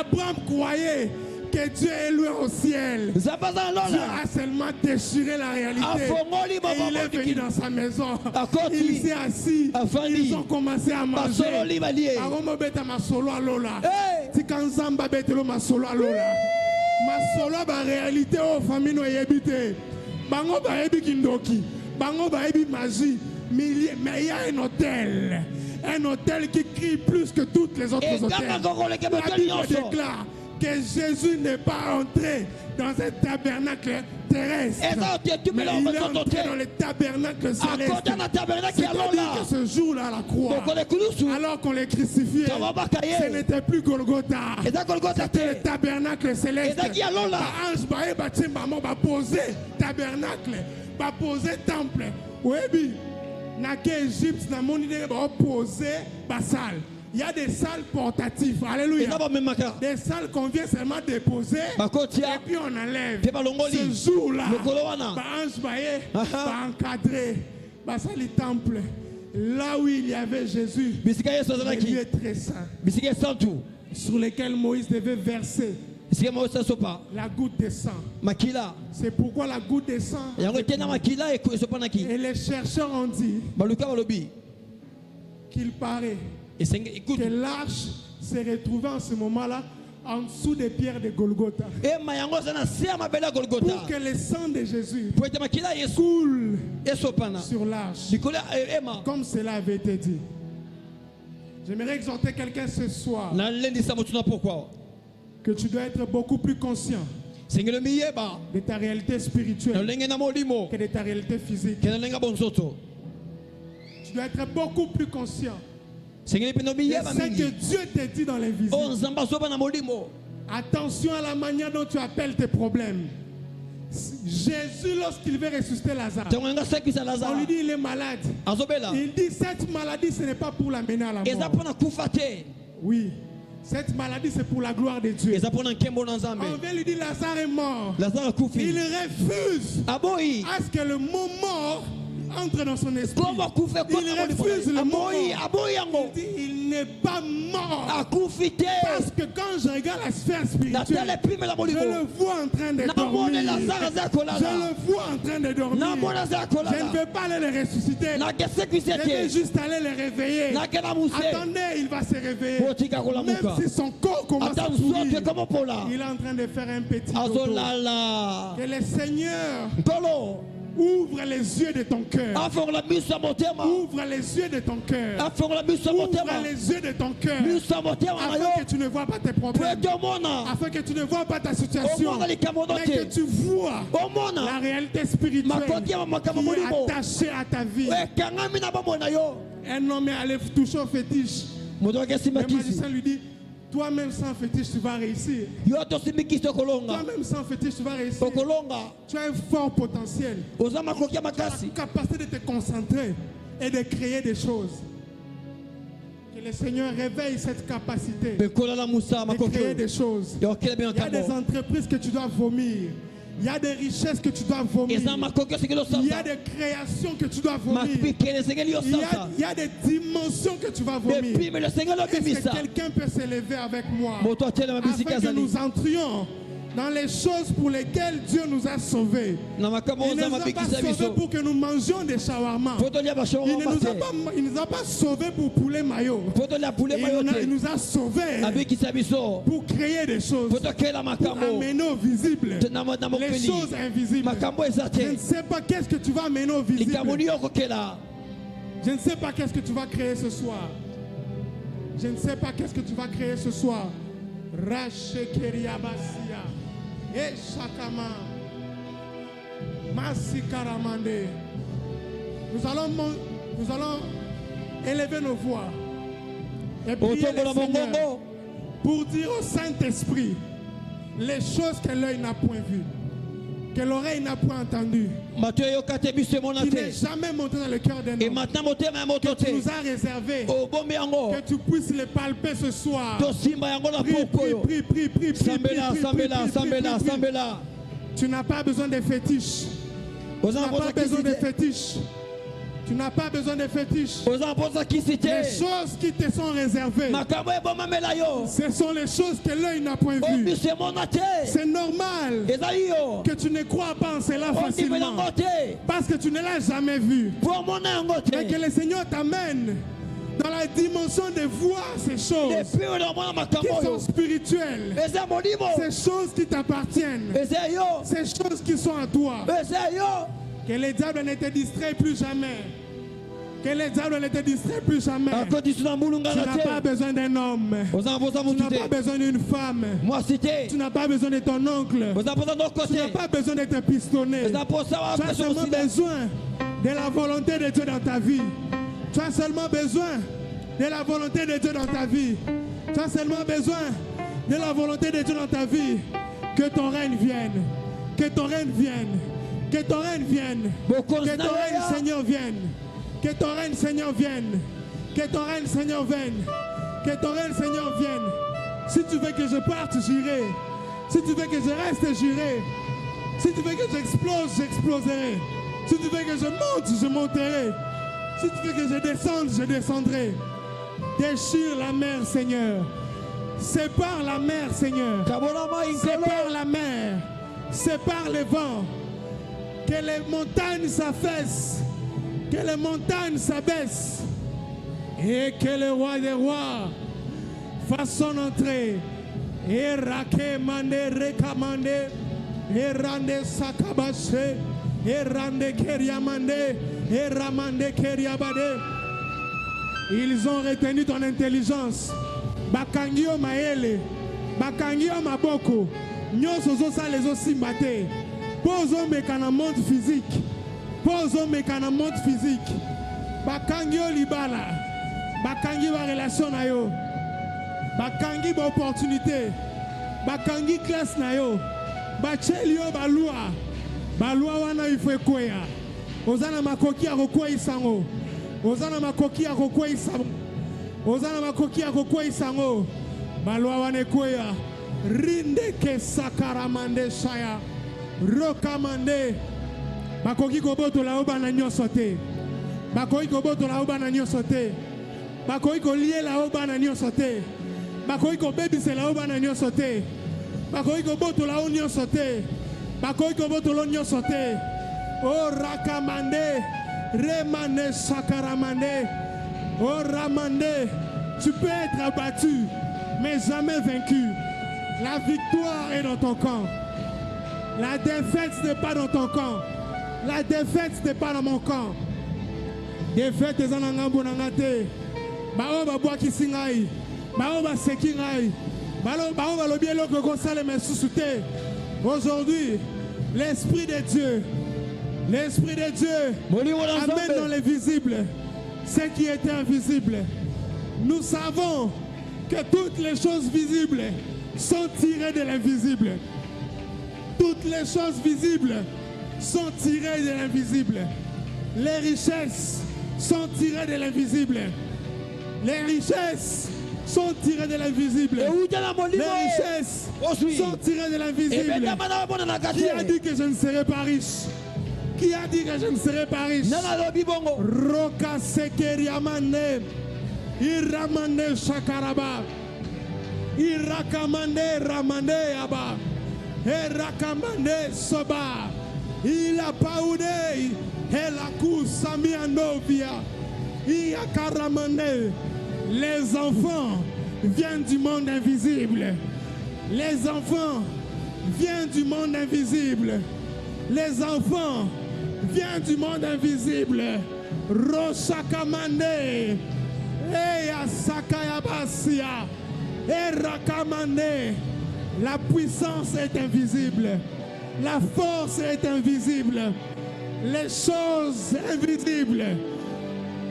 Abraham croyait que Dieu est loin au ciel. Dieu a seulement déchiré la réalité. Et il est venu dans sa maison. Il s'est assis. Ils ont commencé à manger. Masolo ba réalité au famille no yebite. Bango ba yebi kindoki. Bango ba yebi magie. Mais il y a un hôtel. Un hôtel qui crie plus que toutes les autres hôtels. La Bible déclare que Jésus n'est pas entré dans un tabernacle terrestre, mais il est entré dans le tabernacle céleste. C'est-à-dire que ce jour-là, à la croix, alors qu'on les crucifiait, ce n'était plus Golgotha, c'était le tabernacle céleste. Ange va poser tabernacle, va poser temple. Oui, dans l'Égypte, dans mon idée, va poser salle. Il y a des salles portatives, alléluia. Des salles qu'on vient seulement déposer et puis on enlève. Ce jour-là, Ange va encadrer le temple. Là où il y avait Jésus, le lieu très saint, sur lequel Moïse devait verser la goutte de sang. C'est pourquoi la goutte de sang. Et les chercheurs ont dit qu'il paraît que l'arche s'est retrouvée en ce moment-là en dessous des pierres de Golgotha. Pour que le sang de Jésus coule sur l'arche, comme cela avait été dit. J'aimerais exhorter quelqu'un ce soir que tu dois être beaucoup plus conscient de ta réalité spirituelle que de ta réalité physique. Tu dois être beaucoup plus conscient de ce que Dieu te dit dans l'invisible. Attention à la manière dont tu appelles tes problèmes. Jésus, lorsqu'il veut ressusciter Lazare, on lui dit il est malade. Il dit cette maladie, ce n'est pas pour l'amener à la mort. Oui, Cette maladie, c'est pour la gloire de Dieu. On vient lui dire Lazare est mort. Il refuse à ce que le mot mort entre dans son esprit. Il refuse le mot mort. Il dit il n'est pas mort. Parce que quand je regarde la sphère spirituelle, je le vois en train de dormir. Je le vois en train de dormir. Je ne vais pas aller le ressusciter. Je vais juste aller le réveiller. Attendez, il va se réveiller. Même si son corps commence à pourrir, il est en train de faire un petit dodo. Que le Seigneur ouvre les yeux de ton cœur. Ouvre les yeux de ton cœur. Ouvre les yeux de ton cœur. Afin que tu ne vois pas tes problèmes. Afin que tu ne vois pas ta situation. Mais que tu vois la réalité spirituelle qui est attachée à ta vie. Un homme est allé toucher au fétiche. Le magicien lui dit, toi-même sans fétiche, tu vas réussir. Toi-même sans fétiche, tu vas réussir. Tu as un fort potentiel. Tu as la capacité de te concentrer et de créer des choses. Que le Seigneur réveille cette capacité de créer des choses. Il y a des entreprises que tu dois vomir. Il y a des richesses que tu dois vomir. Il y a des créations que tu dois vomir. Il y a des dimensions que tu vas vomir. Est-ce que quelqu'un peut s'élever avec moi afin que nous entrions dans les choses pour lesquelles Dieu nous a sauvés? Il ne nous a pas sauvés pour que nous mangions des shawarma. Il ne nous a pas sauvés pour poulet mayo. Il nous a sauvés pour créer des choses, pour amener au visible les choses invisibles. Je ne sais pas qu'est-ce que tu vas amener au visible. Je ne sais pas qu'est-ce que tu vas créer ce soir. Je ne sais pas qu'est-ce que tu vas créer ce soir. Rachekeriabasia. Et Shakama Masikaramande. Nous allons élever nos voix et prier le Seigneur pour dire au Saint-Esprit les choses que l'œil n'a point vues, que l'oreille n'a point entendues, qui n'est jamais monté dans le cœur d'un homme, que tu nous as réservé, que tu puisses les palper ce soir. Prie. Tu n'as pas besoin de fétiches. Tu n'as pas besoin de fétiches. Tu n'as pas besoin de fétiches. Les choses qui te sont réservées, ce sont les choses que l'œil n'a point vues. C'est normal que tu ne crois pas en cela facilement, parce que tu ne l'as jamais vu. Mais que le Seigneur t'amène dans la dimension de voir ces choses qui sont spirituelles, ces choses qui t'appartiennent, ces choses qui sont à toi. Que les diables ne te distraient plus jamais. Que les diables ne te distraient plus jamais. Tu n'as pas besoin d'un homme. Tu n'as pas besoin d'une femme. Tu n'as pas besoin de ton oncle. Tu n'as pas besoin d'être pistonné. Tu as seulement besoin de la volonté de Dieu dans ta vie. Tu as seulement besoin de la volonté de Dieu dans ta vie. Tu as seulement besoin de la volonté de Dieu dans ta vie. Que ton règne vienne. Que ton règne vienne. Que ton règne vienne. Que ton règne, Seigneur, vienne. Que ton règne, Seigneur, vienne. Que ton règne, Seigneur, vienne. Que ton règne, Seigneur, vienne. Si tu veux que je parte, j'irai. Si tu veux que je reste, j'irai. Si tu veux que j'explose, j'exploserai. Si tu veux que je monte, je monterai. Si tu veux que je descende, je descendrai. Déchire la mer, Seigneur. Sépare la mer, Seigneur. Sépare la mer. Sépare les vents. Que les montagnes s'affaissent. Que les montagnes s'abaissent. Et que le roi des rois fasse son entrée. Et rake mande rekamande. Et rande sakabache. Et rande keriamande. Et ramande keriabade. Ils ont retenu ton intelligence. Bakangio maele. Bakangio maboko. Nyoso zosa les osimbate. Poso mekana monde physique. Poso mekana monde physique. Bakangio libala. Bakangi ba relation na yo. Bakangi ba opportunité. Bakangi classe na yo. Bachelio balua. Balua wana ifwe kwea. Ozana makoki ya kokwa isango. Ozana makoki ya kokwa isango. Ozana makoki ya kokwa isango. Malwa wanekoya. Rinde ke sakaramande shaya. Rokamande. Bakoki koboto la oba na nyonso te. Bakoki koboto la oba na nyonso te. Bakoki kolie la oba na nyonso te. Bakoki kobebise la oba na nyonso te. Bakoki koboto la o nyonso te. Bakoki koboto lo nyonso te. O rakamande. Remane sakaramande. O ramande. Tu peux être abattu, mais jamais vaincu. La victoire est dans ton camp. La défaite n'est pas dans ton camp. La défaite n'est pas dans mon camp. Défaite est en angambo nangate. Baoba bois qui singai. Baoba sekingai. Baoba le bien que consale mes sous-soutés. Aujourd'hui, l'Esprit de Dieu amène dans les visibles ce qui était invisible. Nous savons que toutes les choses visibles sont tirées de l'invisible. Toutes les choses visibles sont tirées de l'invisible. Les richesses sont tirées de l'invisible. Les richesses sont tirées de l'invisible. Les richesses sont tirées de l'invisible. Qui a dit que je ne serai pas riche? Qui a dit que je ne serai pas riche? Roka sekeriamane. Iramane shakaraba. Irakamane ramane aba. Erakamane soba. Ila paude. Elaku samianovia. Iakaramane. Les enfants viennent du monde invisible. Les enfants viennent du monde invisible. Les enfants viennent du monde invisible. Roshakamane. Eya Sakayabasia. Erakamane. La puissance est invisible. La force est invisible. Les choses invisibles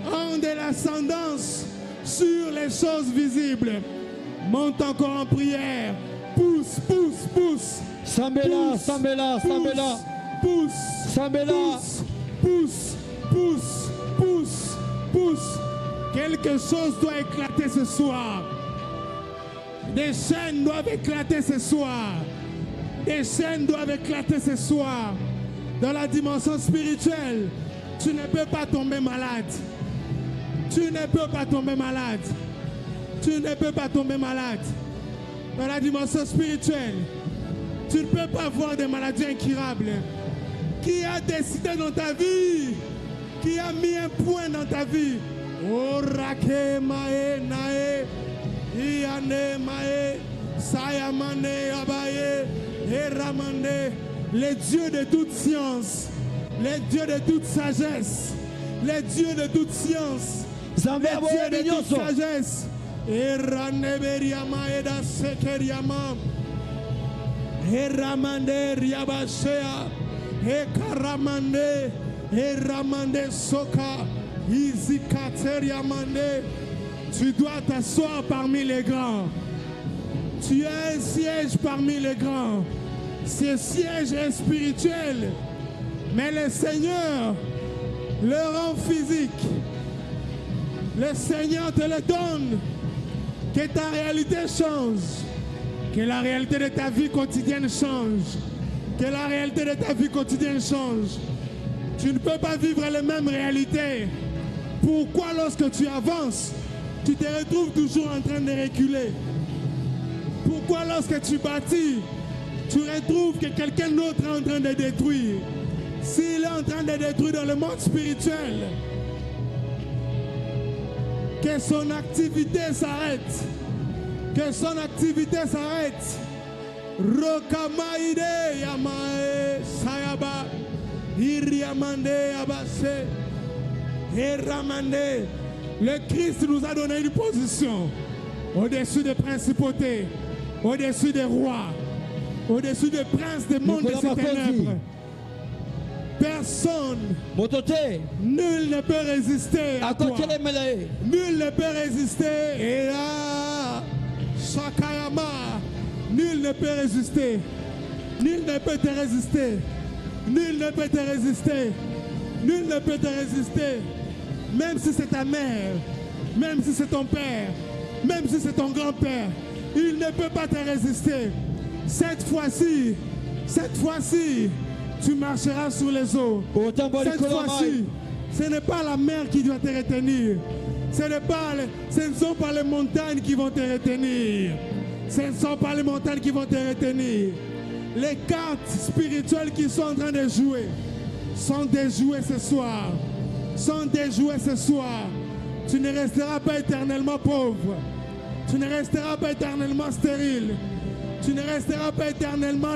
ont de l'ascendance sur les choses visibles. Monte encore en prière. Pousse, pousse, pousse. Sambela, pousse, Sambela, pousse, Sambela. Pousse, Sambela. pousse, pousse, pousse, pousse. Quelque chose doit éclater ce soir. Des chaînes doivent éclater ce soir. Des chaînes doivent éclater ce soir. Dans la dimension spirituelle, tu ne peux pas tomber malade. Tu ne peux pas tomber malade. Tu ne peux pas tomber malade. Dans la dimension spirituelle, tu ne peux pas avoir des maladies incurables. Qui a décidé dans ta vie? Qui a mis un point dans ta vie? Orake mae nae, iane mae, sayamane abaye, eramane. Les dieux de toute science, les dieux de toute sagesse, les dieux de toute science, les dieux de toute sagesse. Eraneberiama eda sekeriama, eramande riabashea, ekaramande, eramande soka, izikateriamande. Tu dois t'asseoir parmi les grands. Tu as un siège parmi les grands. Ce siège est spirituel, mais le Seigneur le rend physique. Le Seigneur te le donne. Que ta réalité change. Que la réalité de ta vie quotidienne change. Que la réalité de ta vie quotidienne change. Tu ne peux pas vivre les mêmes réalités. Pourquoi lorsque tu avances, tu te retrouves toujours en train de reculer? Pourquoi lorsque tu bâtis, tu retrouves que quelqu'un d'autre est en train de détruire? S'il est en train de détruire dans le monde spirituel, que son activité s'arrête. Que son activité s'arrête. Rokamaide yamae sayaba. Iriamande abase. Eramande. Le Christ nous a donné une position au-dessus des principautés, au-dessus des rois, au-dessus des princes des mondes de ces ténèbres. Personne, nul ne peut résister à toi. Nul ne peut résister. Et là, Shakayama, nul ne peut résister. Nul ne peut te résister. Nul ne peut te résister. Nul ne peut te résister. Même si c'est ta mère, même si c'est ton père, même si c'est ton grand-père, Il ne peut pas te résister. Cette fois-ci, tu marcheras sur les eaux. Cette fois-ci, ce n'est pas la mer qui doit te retenir. Ce ne sont pas les montagnes qui vont te retenir. Ce ne sont pas les montagnes qui vont te retenir. Les cartes spirituelles qui sont en train de jouer sont déjouées ce soir. Sont déjouées ce soir. Tu ne resteras pas éternellement pauvre. Tu ne resteras pas éternellement stérile. Tu ne resteras pas éternellement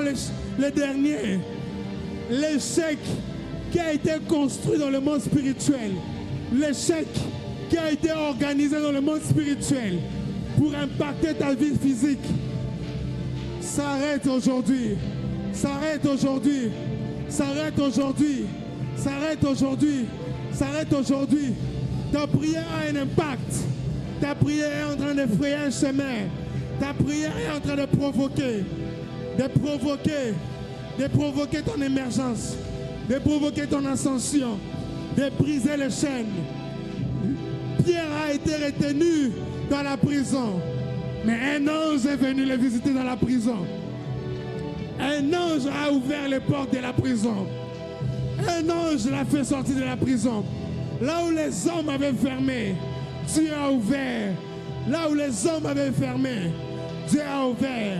le dernier. L'échec qui a été construit dans le monde spirituel. L'échec qui a été organisé dans le monde spirituel pour impacter ta vie physique s'arrête aujourd'hui. S'arrête aujourd'hui. S'arrête aujourd'hui. S'arrête aujourd'hui. S'arrête aujourd'hui. Ta prière a un impact. Ta prière est en train de frayer un chemin. Ta prière est en train de provoquer ton émergence, de provoquer ton ascension, de briser les chaînes. Pierre a été retenu dans la prison, mais un ange est venu le visiter dans la prison. Un ange a ouvert les portes de la prison. Un ange l'a fait sortir de la prison. Là où les hommes avaient fermé, Dieu a ouvert. Là où les hommes avaient fermé, Dieu a ouvert.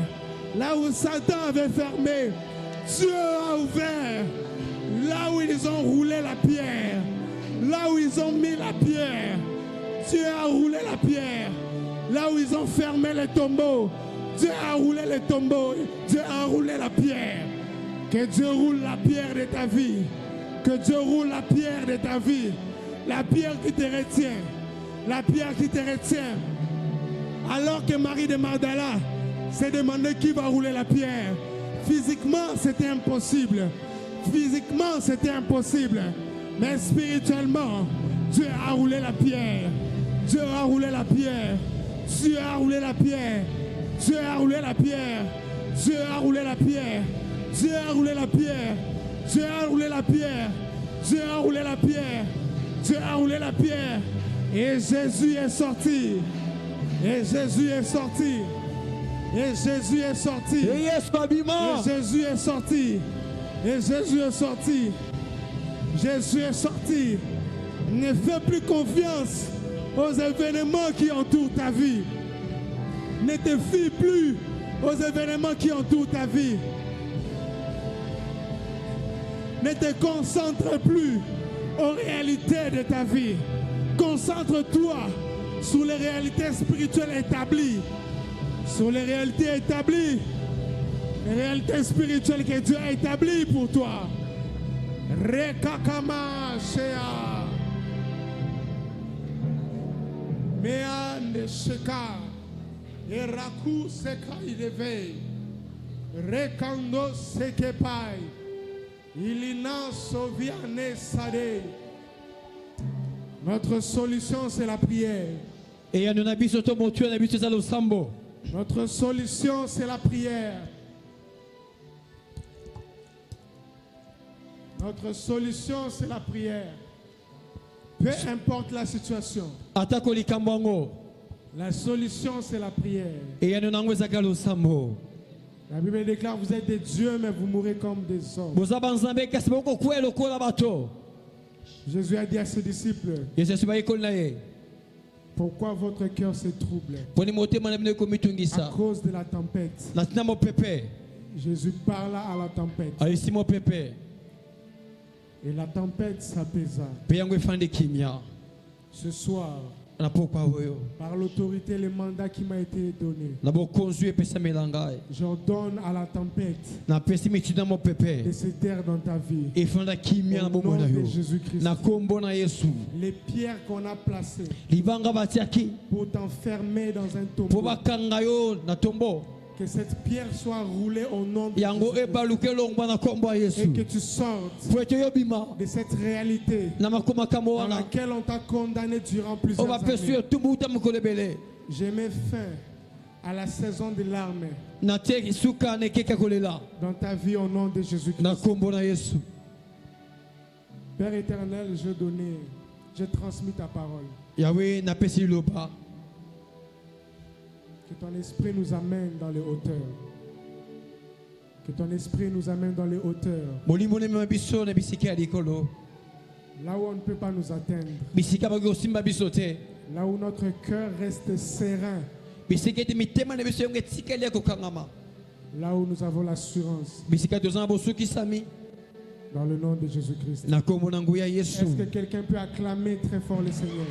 Là où Satan avait fermé, Dieu a ouvert. Là où ils ont roulé la pierre, là où ils ont mis la pierre, Dieu a roulé la pierre. Là où ils ont fermé les tombeaux, Dieu a roulé les tombeaux. Dieu a roulé la pierre. Que Dieu roule la pierre de ta vie. Que Dieu roule la pierre de ta vie. La pierre qui te retient. La pierre qui te retient. Alors que Marie de Magdala s'est demandé qui va rouler la pierre. Physiquement, c'était impossible. Physiquement, c'était impossible. Mais spirituellement, Dieu a roulé la pierre. Dieu a roulé la pierre. Dieu a roulé la pierre. Dieu a roulé la pierre. Dieu a roulé la pierre. Dieu a roulé la pierre. Dieu a roulé la pierre. Dieu a roulé la pierre. Dieu a roulé la pierre. Et Jésus est sorti. Et Jésus est sorti. Et Jésus est sorti. Et Jésus est sorti. Et Jésus est sorti. Jésus est sorti. Ne fais plus confiance aux événements qui entourent ta vie. Ne te fie plus aux événements qui entourent ta vie. Ne te concentre plus aux réalités de ta vie. Concentre-toi sur les réalités spirituelles établies. Sur les réalités établies. Les réalités spirituelles que Dieu a établies pour toi. Rekakama Shea. Meande Sheka. Eraku Seka Ileve. Rekando Sekepai. Ilina Soviane Sade. Notre solution, c'est la prière. Notre solution, c'est la prière. Notre solution, c'est la prière. Peu importe la situation. La solution, c'est la prière. La Bible déclare, vous êtes des dieux, mais vous mourrez comme des hommes. Jésus a dit à ses disciples, pourquoi votre cœur se trouble? À cause de la tempête. Jésus parla à la tempête. Et la tempête s'apaisa. Ce soir, par l'autorité, le mandat qui m'a été donné, j'ordonne à la tempête de se taire dans ta vie. Au nom de Jésus-Christ. Les pierres qu'on a placées pour t'enfermer dans un tombeau, que cette pierre soit roulée au nom de Jésus et que tu sortes de cette réalité dans laquelle on t'a condamné durant plusieurs années. J'ai mis fin à la saison des larmes dans ta vie au nom de Jésus-Christ. Père éternel, j'ai transmis ta parole. Que ton esprit nous amène dans les hauteurs. Que ton esprit nous amène dans les hauteurs. Là où on ne peut pas nous atteindre. Là où notre cœur reste serein. Là où nous avons l'assurance. Dans le nom de Jésus-Christ. Est-ce que quelqu'un peut acclamer très fort le Seigneur?